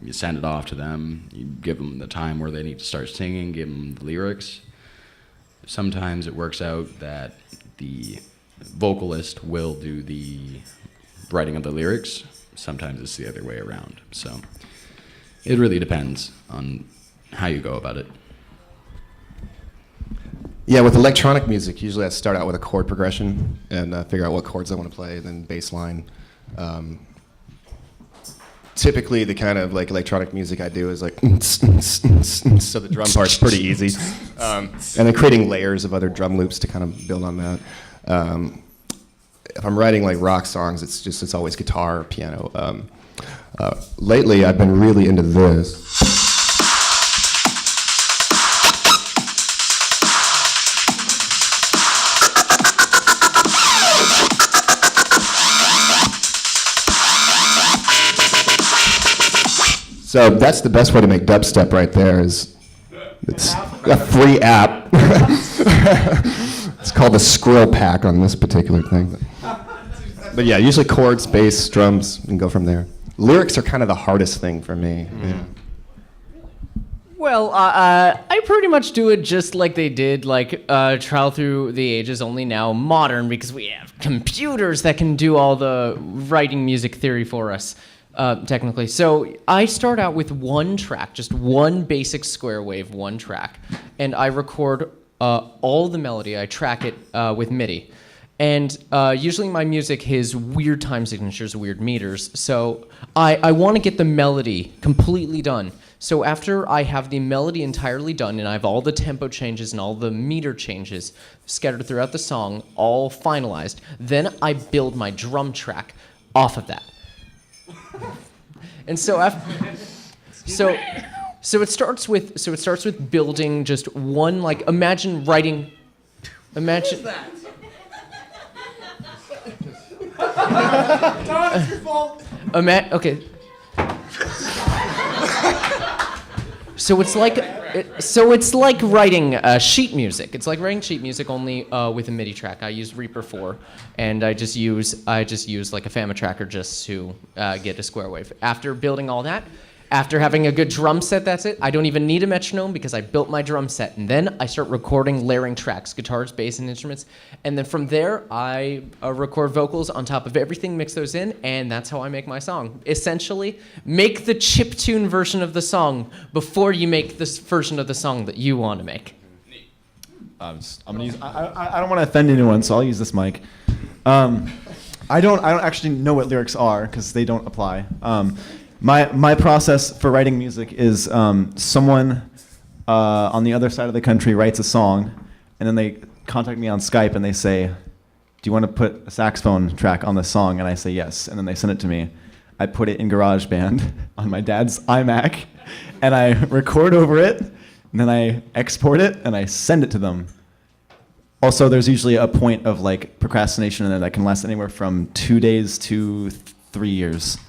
you send it off to them. You give them the time where they need to start singing, give them the lyrics. Sometimes it works out that the vocalist will do the writing of the lyrics. Sometimes it's the other way around. So it really depends on how you go about it. Yeah, with electronic music, usually I start out with a chord progression and figure out what chords I want to play, and then bass line. Typically, the kind of like electronic music I do is like, so the drum part's pretty easy. And then creating layers of other drum loops to kind of build on that. If I'm writing like rock songs, it's always guitar or piano. Lately, I've been really into this. So that's the best way to make dubstep right there. It's a free app. It's called the Skrill Pack on this particular thing. But yeah, usually chords, bass, drums, and go from there. Lyrics are kind of the hardest thing for me. Yeah. Well, I pretty much do it just like they did, like Trial Through the Ages, only now modern, because we have computers that can do all the writing music theory for us. Technically. So I start out with one track, just one basic square wave, one track, and I record all the melody. I track it with MIDI. And usually my music has weird time signatures, weird meters, so I want to get the melody completely done. So after I have the melody entirely done and I have all the tempo changes and all the meter changes scattered throughout the song, all finalized, then I build my drum track off of that. And so it starts with building just one, like, imagine. Who's that? Tom, it's your fault. Okay. So it's like writing sheet music. It's like writing sheet music only with a MIDI track. I use Reaper 4, and I just use like a Fama tracker just to get a square wave. After building all that, after having a good drum set, that's it. I don't even need a metronome because I built my drum set, and then I start recording layering tracks, guitars, bass, and instruments, and then from there I record vocals on top of everything, mix those in, and that's how I make my song. Essentially, make the chiptune version of the song before you make this version of the song that you want to make. I'm gonna use. I don't want to offend anyone, so I'll use this mic. I don't actually know what lyrics are because they don't apply. My process for writing music is someone on the other side of the country writes a song, and then they contact me on Skype and they say, "Do you want to put a saxophone track on this song?" And I say yes, and then they send it to me. I put it in GarageBand on my dad's iMac, and I record over it, and then I export it and I send it to them. Also, there's usually a point of like procrastination in there that can last anywhere from 2 days to 3 years.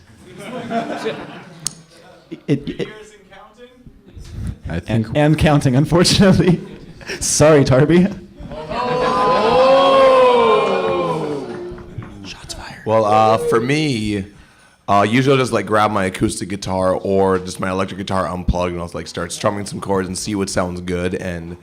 I think and counting, unfortunately. Sorry, Tarby. Shots fired. Well, for me, usually I'll just like grab my acoustic guitar or just my electric guitar unplugged, and I'll like start strumming some chords and see what sounds good, and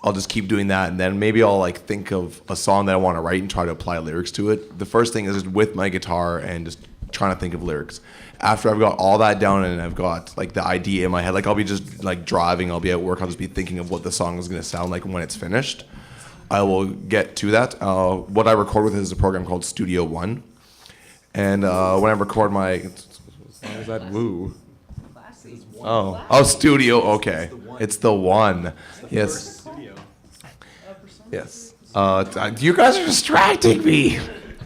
I'll just keep doing that, and then maybe I'll like think of a song that I want to write and try to apply lyrics to it. The first thing is just with my guitar and just trying to think of lyrics. After I've got all that down and I've got like the idea in my head, like I'll be just like driving, I'll be at work, I'll just be thinking of what the song is going to sound like when it's finished. I will get to that. What I record with is a program called Studio One, and when I record my, what was that? Woo. Oh, Studio. Okay, it's the One. Yes. Yes. You guys are distracting me.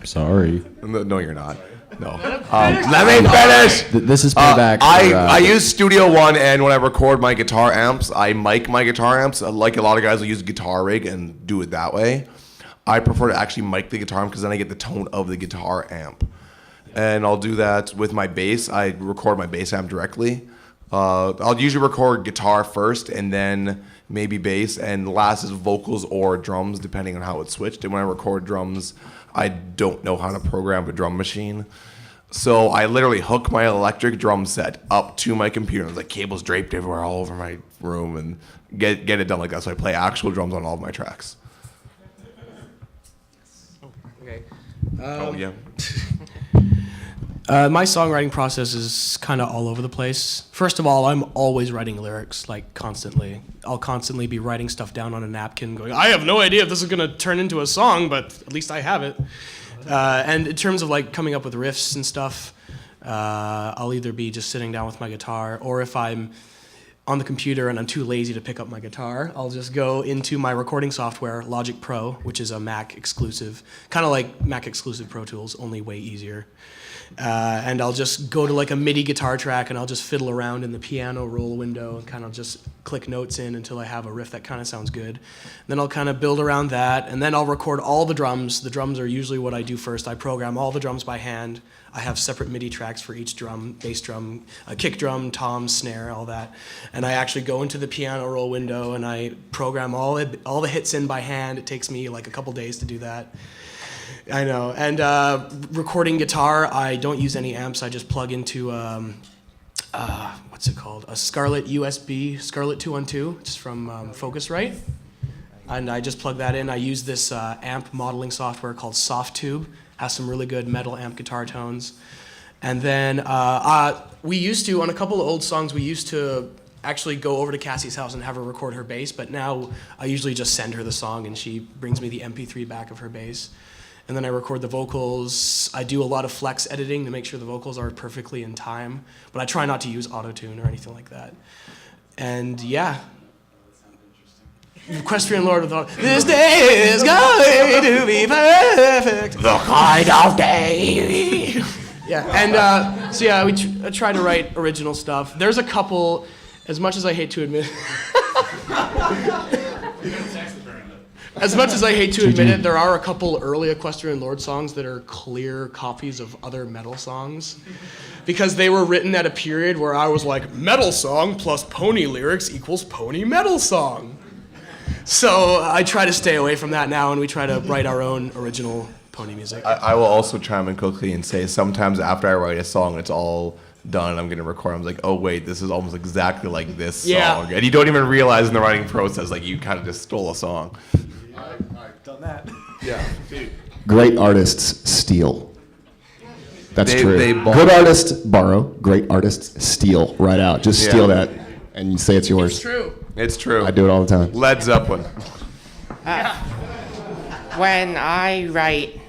Sorry. No, you're not. No. Let me finish. This is playback. I use Studio One, and when I record my guitar amps, I mic my guitar amps. Like a lot of guys will use a guitar rig and do it that way. I prefer to actually mic the guitar amp because then I get the tone of the guitar amp. And I'll do that with my bass. I record my bass amp directly. I'll usually record guitar first and then maybe bass, and last is vocals or drums, depending on how it's switched. And when I record drums, I don't know how to program a drum machine. So I literally hook my electric drum set up to my computer. There's like cables draped everywhere all over my room, and get it done like that. So I play actual drums on all of my tracks. Okay. Oh, yeah. My songwriting process is kind of all over the place. First of all, I'm always writing lyrics, like constantly. I'll constantly be writing stuff down on a napkin going, I have no idea if this is going to turn into a song, but at least I have it. And in terms of like coming up with riffs and stuff, I'll either be just sitting down with my guitar, or if I'm on the computer and I'm too lazy to pick up my guitar, I'll just go into my recording software, Logic Pro, which is a Mac exclusive, kind of like Mac exclusive Pro Tools, only way easier. And I'll just go to like a MIDI guitar track and I'll just fiddle around in the piano roll window and kind of just click notes in until I have a riff that kind of sounds good. Then I'll kind of build around that, and then I'll record all the drums. The drums are usually what I do first. I program all the drums by hand. I have separate MIDI tracks for each drum, bass drum, kick drum, tom, snare, all that. And I actually go into the piano roll window and I program all the hits in by hand. It takes me like a couple days to do that. I know. And recording guitar, I don't use any amps. I just plug into, what's it called? A Scarlett USB, Scarlett 212. It's from Focusrite. And I just plug that in. I use this amp modeling software called Softtube. Has some really good metal amp guitar tones. And then we used to, on a couple of old songs, we used to actually go over to Cassie's house and have her record her bass. But now I usually just send her the song and she brings me the MP3 back of her bass. And then I record the vocals. I do a lot of flex editing to make sure the vocals are perfectly in time. But I try not to use auto-tune or anything like that. And yeah. Equestrian Lord with all, this day is going to be perfect. The kind of day. Yeah, and so yeah, I try to write original stuff. There's a couple, as much as I hate to admit it, there are a couple early Equestrian Lord songs that are clear copies of other metal songs. Because they were written at a period where I was like, metal song plus pony lyrics equals pony metal song. So I try to stay away from that now, and we try to write our own original pony music. I will also chime in quickly and say sometimes after I write a song, it's all done, I'm going to record, I'm like, oh wait, this is almost exactly like this song. And you don't even realize in the writing process, like you kind of just stole a song. I've done that. Yeah. Great artists steal. That's They- true. they borrow. Good artists borrow. Great artists steal right out. Just steal that, and you say it's yours. It's true. It's true. I do it all the time. Led Zeppelin. When I write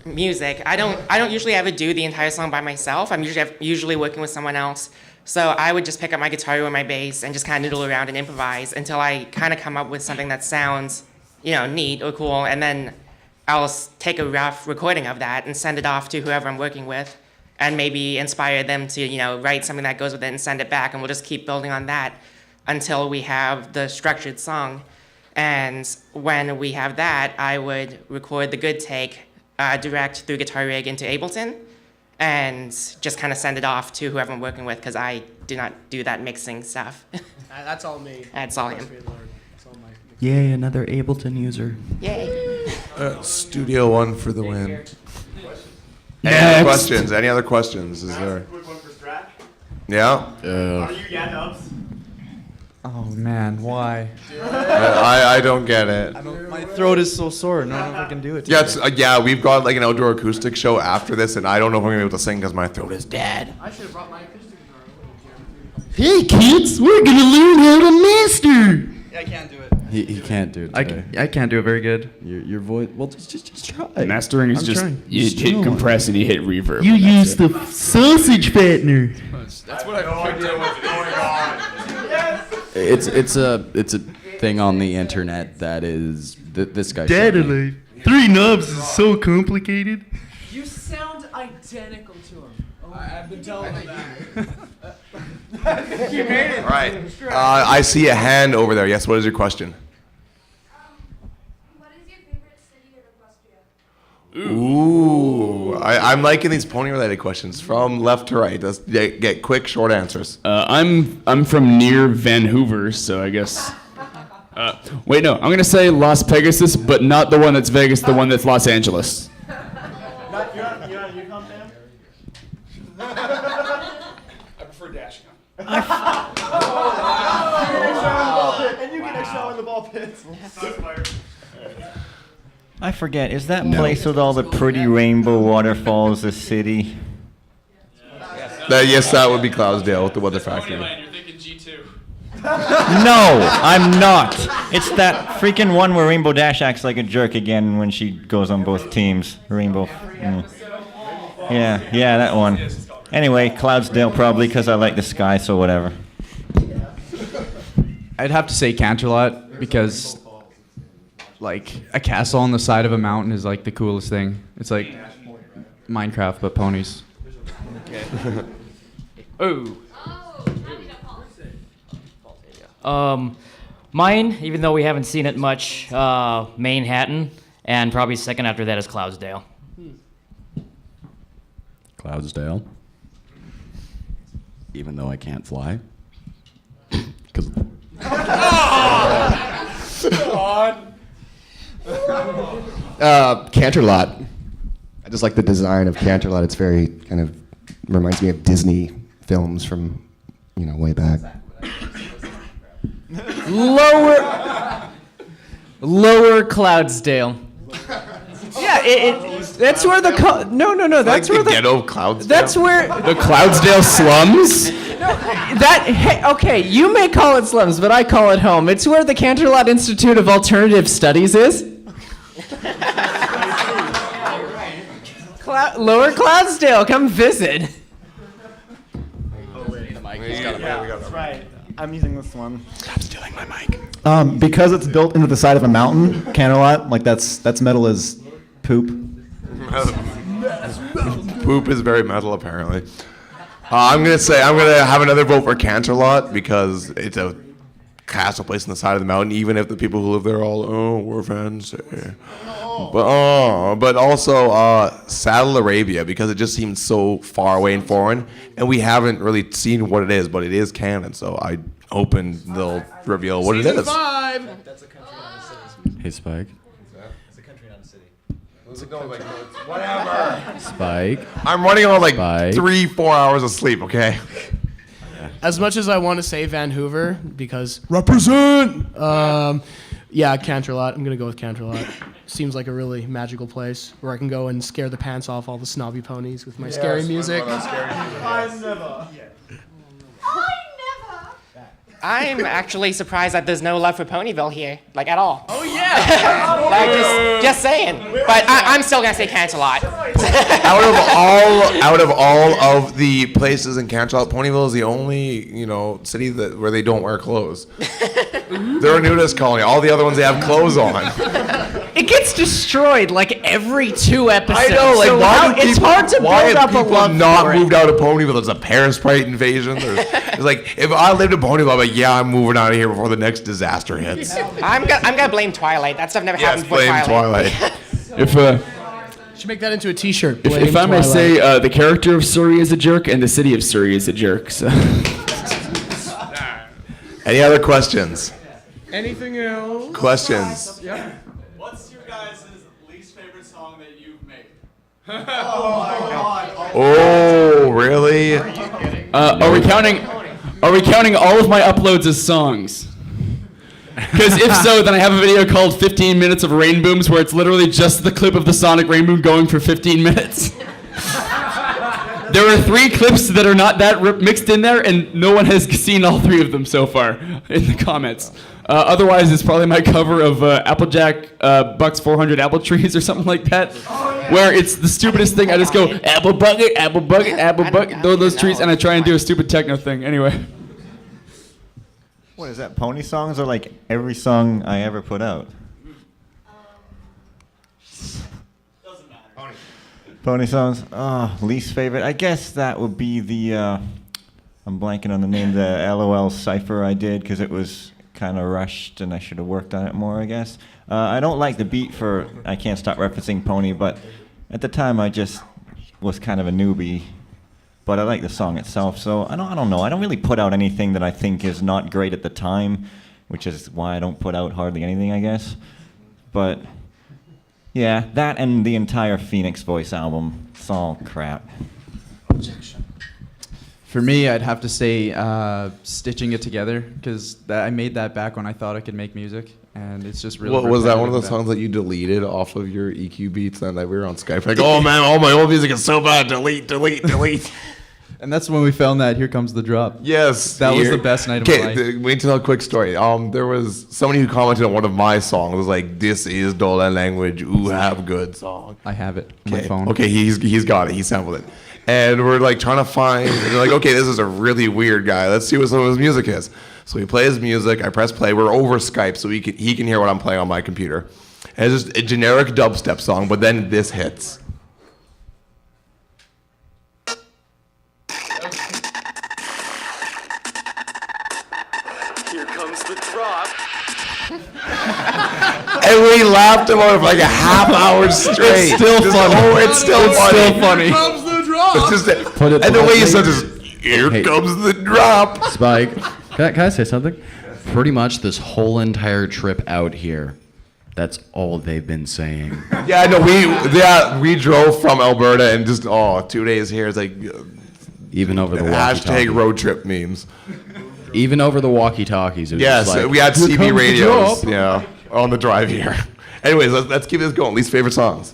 music, I don't usually ever do the entire song by myself. I'm usually working with someone else. So I would just pick up my guitar or my bass and just kind of noodle around and improvise until I kind of come up with something that sounds, neat or cool. And then I'll take a rough recording of that and send it off to whoever I'm working with, and maybe inspire them to, write something that goes with it and send it back. And we'll just keep building on that until we have the structured song. And when we have that, I would record the good take direct through Guitar Rig into Ableton, and just kind of send it off to whoever I'm working with, because I do not do that mixing stuff. That's all me. That's all him. Yay, another Ableton user. Yay. Studio One for the win. Next. Any other questions? Is there? Quick one for Strack. Yeah. Are you Nubs? Oh man, why? I don't get it. My throat is so sore. I don't know if I can do it. Yeah, we've got like an outdoor acoustic show after this, and I don't know if I'm gonna be able to sing because my throat is dead. I should have brought my acoustic guitar. Hey kids, we're gonna learn how to master. I can't do it. He can't do it today. I can't do it very good. Your voice. Well, just try. Mastering is I'm just trying. you hit compress and you hit reverb. You and that's use it. the sausage fattener. That's what I idea what's going on. It's a thing on the internet that is this guy. showed me. Life. 3 knobs is so complicated. You sound identical to him. I've been telling him that. You made it. All right. I see a hand over there. Yes. What is your question? What is your favorite city in Equestria? Ooh. I'm liking these pony-related questions from left to right. Let's get quick, short answers. I'm from near Vancouver, so I guess. Wait, no. I'm gonna say Las Pegasus, but not the one that's Vegas. The one that's Los Angeles. You're on Yukon, fam? I prefer Dashcon. And you can excel in the ball pits. I forget. Is that place with all the pretty rainbow waterfalls a city? Yes, that would be Cloudsdale with the Weather Factory. You're thinking G2. No, I'm not. It's that freaking one where Rainbow Dash acts like a jerk again when she goes on both teams. Rainbow. Yeah, that one. Anyway, Cloudsdale probably because I like the sky, so whatever. I'd have to say Canterlot because, like, a castle on the side of a mountain is like the coolest thing. It's like Minecraft but ponies. Oh. Mine, even though we haven't seen it much, Manhattan, and probably second after that is Cloudsdale. Cloudsdale. Even though I can't fly. Because. Canterlot. I just like the design of Canterlot. It's very kind of reminds me of Disney films from, way back. Lower Cloudsdale. Yeah, that's where the no. That's like where the ghetto of Cloudsdale. That's where The Cloudsdale slums? Okay, you may call it slums, but I call it home. It's where the Canterlot Institute of Alternative Studies is. Lower Cloudsdale, come visit. That's right. I'm using this one. Stop stealing my mic. Because it's built into the side of a mountain, Canterlot, like that's metal as poop. Poop is very metal, apparently. I'm gonna have another vote for Canterlot because it's a castle place on the side of the mountain. Even if the people who live there are all, we're fancy. But also Saddle Arabia because it just seems so far away and foreign, and we haven't really seen what it is, but it is canon. So I hoping they'll reveal what it is. 5. That's a country, not a city. Hey, Spike. It's a country, not a city. Whatever. Spike. I'm running on like Spike. 3-4 hours of sleep. Okay. As much as I want to say Vancouver because represent. Yeah, Canterlot. I'm gonna go with Canterlot. Seems like a really magical place where I can go and scare the pants off all the snobby ponies with my scary music. I never. I'm actually surprised that there's no love for Ponyville here, like at all. Oh yeah. Like just saying. But I'm still gonna say Canterlot. Out of all of the places in Canterlot, Ponyville is the only city where they don't wear clothes. They're a nudist colony. All the other ones they have clothes on. It gets destroyed like every 2 episodes. I know, like so it's hard to build up a love not for moved out of Ponyville? There's a Parasite invasion. It's like if I lived in Ponyville, I'm like, yeah, I'm moving out of here before the next disaster hits. I'm gonna blame Twilight. That stuff never happened before blame Twilight. Should make that into a T-shirt. If I may say, the character of Surrey is a jerk, and the city of Surrey is a jerk. So. Any other questions? Anything else? Questions? Yeah. What's your guys' least favorite song that you've made? Oh my God. Oh, really? Are we counting all of my uploads as songs? Because if so, then I have a video called 15 Minutes of Rain Booms, where it's literally just the clip of the Sonic Rain Boom going for 15 minutes. There are 3 clips that are not that mixed in there, and no one has seen all 3 of them so far in the comments. Otherwise, it's probably my cover of Applejack Bucks 400 Apple Trees or something like that, where it's the stupidest thing. I just go, apple bucket, those trees, and I try and do a stupid techno thing. Anyway. What is that, pony songs or like every song I ever put out? Doesn't matter. Pony songs? Oh, least favorite? I guess that would be the, I'm blanking on the name, the LOL cipher I did, because it was kind of rushed and I should have worked on it more, I guess. I don't like the beat for I Can't Stop Referencing Pony, but at the time I just was kind of a newbie. But I like the song itself, so I don't know. I don't really put out anything that I think is not great at the time, which is why I don't put out hardly anything, I guess. But yeah, that and the entire Phoenix Voice album, it's all crap. For me, I'd have to say Stitching It Together, because I made that back when I thought I could make music, and it's just really. What was that? One of the songs that you deleted off of your EQ beats, and we were on Skype like, oh man, all my old music is so bad. Delete. And that's when we found that Here Comes the Drop. Yes, that was the best night of my life. Okay, wait to tell a quick story. There was somebody who commented on one of my songs. It was like, "This is Dolan language. Ooh, have good song." I have it on my phone. Okay, he's got it. He sampled it, and we're like trying to find. And they're like, okay, this is a really weird guy. Let's see what some of his music is. So we play his music. I press play. We're over Skype, so he can hear what I'm playing on my computer. And it's just a generic dubstep song, but then this hits. Here comes the drop. And we laughed about it for like a half hour straight. It's still funny. Oh, it's still funny. Here comes the drop. It's just, and the way you said this, here comes the drop. Spike, can I say something? Pretty much this whole entire trip out here, that's all they've been saying. Yeah, no, we drove from Alberta and just 2 days here. It's like even over the hashtag road trip memes. Even over the walkie-talkies. It was Yes, just like, we had "Here CB comes the radios. drop." Yeah, on the drive here. Anyways, let's keep this going. Least favorite songs.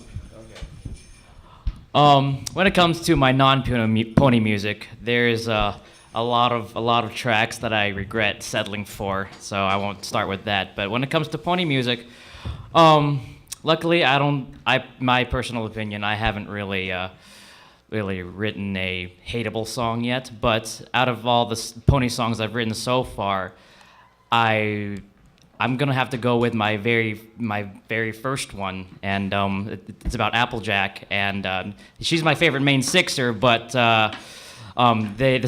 When it comes to my non-pony music, there's a lot of tracks that I regret settling for, so I won't start with that. But when it comes to pony music, luckily my personal opinion, I haven't really written a hateable song yet. But out of all the pony songs I've written so far, I'm gonna have to go with my very first one, and it's about Applejack, and she's my favorite main sixer, but the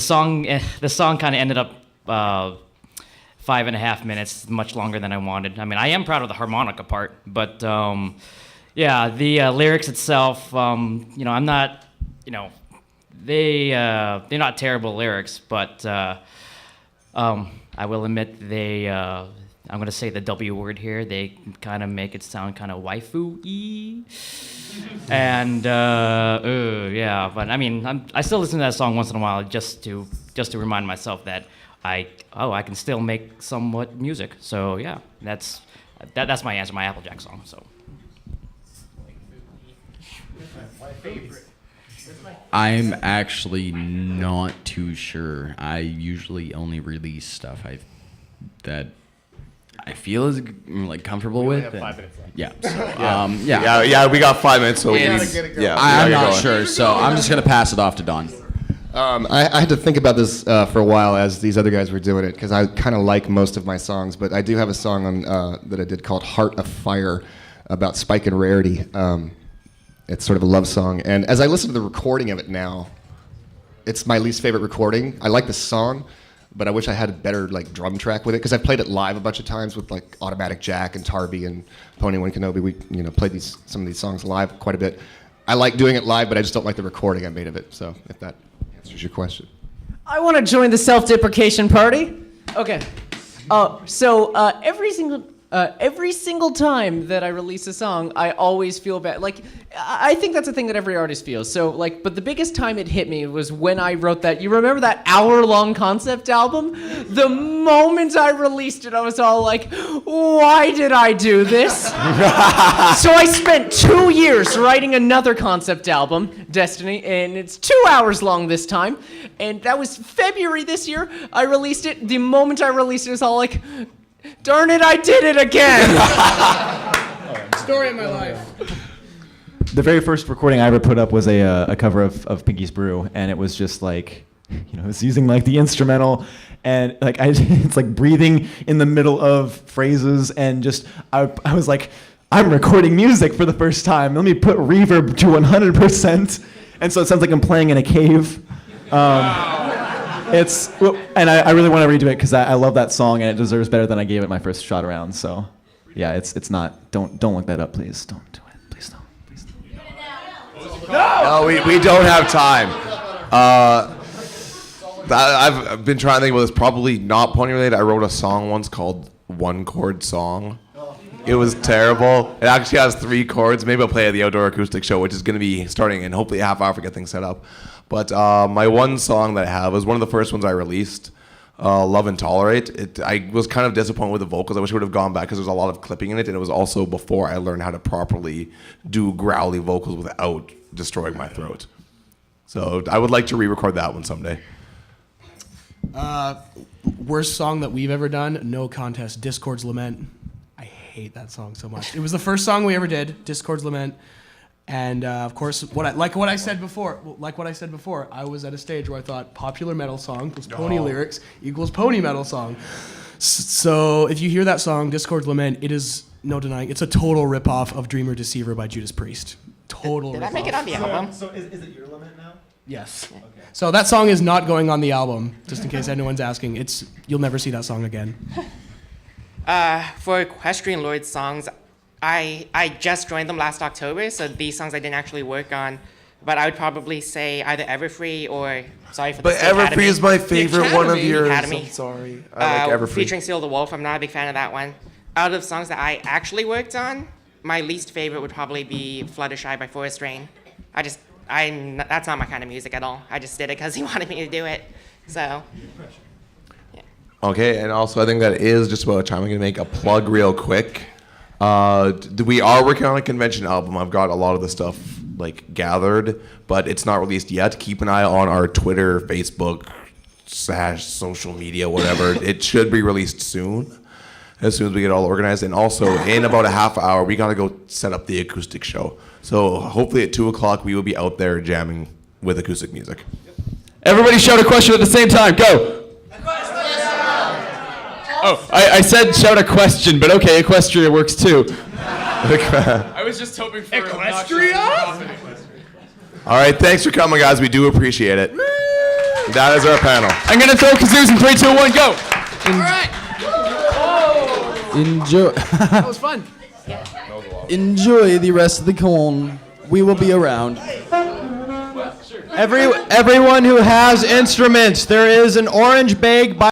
song kind of ended up 5.5 minutes, much longer than I wanted. I mean, I am proud of the harmonica part, but yeah, the lyrics itself, I'm not, they're not terrible lyrics, but I will admit I'm going to say the W word here. They kind of make it sound kind of waifu-y. And, yeah, but I mean, I still listen to that song once in a while just to remind myself that I can still make somewhat music. So, yeah, that's my answer, my Applejack song, so. I'm actually not too sure. I usually only release stuff I that I feel is like comfortable with. have 5 minutes left. Yeah. So, yeah, we got 5 minutes, so I'm not sure, so I'm just gonna pass it off to Don. I had to think about this for a while as these other guys were doing it, because I kind of like most of my songs, but I do have a song on, that I did called Heart of Fire about Spike and Rarity. It's sort of a love song, and as I listen to the recording of it now, it's my least favorite recording. I like the song, but I wish I had a better like drum track with it, because I've played it live a bunch of times with like Automatic Jack and Tarby and Pony One Kenobi. We played some of these songs live quite a bit. I like doing it live, but I just don't like the recording I made of it. So if that answers your question. I want to join the self-deprecation party. Okay. So every single time that I release a song, I always feel bad. Like, I think that's a thing that every artist feels. So, like, but the biggest time it hit me was when I wrote that. You remember that hour-long concept album? The moment I released it, I was all like, why did I do this? So I spent 2 years writing another concept album, Destiny, and it's 2 hours long this time. And that was February this year. I released it. The moment I released it, it was all like, darn it, I did it again. Story of my life. The very first recording I ever put up was a cover of Pinky's Brew, and it was just like, it was using like the instrumental, and like it's like breathing in the middle of phrases, and just I was like, I'm recording music for the first time. Let me put reverb to 100%, and so it sounds like I'm playing in a cave. And I really want to redo it because I love that song and it deserves better than I gave it my first shot around. So, yeah, it's not. Don't look that up, please. Don't do it. Please don't. Please don't. No, we don't have time. I've been trying to think about this. Probably not pony related. I wrote a song once called One Chord Song. It was terrible. It actually has 3 chords. Maybe I'll play at the outdoor acoustic show, which is going to be starting in hopefully a half hour to get things set up. But my one song that I have is one of the first ones I released, Love and Tolerate. I was kind of disappointed with the vocals. I wish I would have gone back because there's a lot of clipping in it, and it was also before I learned how to properly do growly vocals without destroying my throat. So I would like to re-record that one someday. Worst song that we've ever done, no contest, Discord's Lament. I hate that song so much. It was the first song we ever did, Discord's Lament. And of course, what I said before, I was at a stage where I thought popular metal song plus pony lyrics equals pony metal song. So if you hear that song, Discord's Lament, it is no denying it's a total ripoff of Dreamer Deceiver by Judas Priest. Total. Did I make it on the album? So is it your lament now? Yes. Okay. So that song is not going on the album, just in case anyone's asking. You'll never see that song again. For Equestrian Lord songs, I just joined them last October, so these songs I didn't actually work on. But I would probably say either Everfree or, sorry for the But Everfree is my favorite one of yours. Academy. I'm sorry. I like Everfree. Featuring Seal the Wolf, I'm not a big fan of that one. Out of songs that I actually worked on, my least favorite would probably be Fluttershy by Forest Rain. That's not my kind of music at all. I just did it because he wanted me to do it. So, yeah. Okay, and also I think that is just about time. I'm going to make a plug real quick. We are working on a convention album. I've got a lot of the stuff like gathered, but it's not released yet. Keep an eye on our Twitter, Facebook, /social media, whatever. It should be released soon as we get all organized. And also, in about a half hour, we got to go set up the acoustic show. So hopefully at 2 o'clock, we will be out there jamming with acoustic music. Everybody shout a question at the same time. Go. Oh, I said shout a question, but okay, Equestria works too. I was just hoping for Equestria? All right, thanks for coming, guys. We do appreciate it. That is our panel. I'm going to throw kazoos in 3, 2, 1, go. All right. Enjoy. That was fun. Enjoy the rest of the corn. We will be around. Everyone who has instruments, there is an orange bag by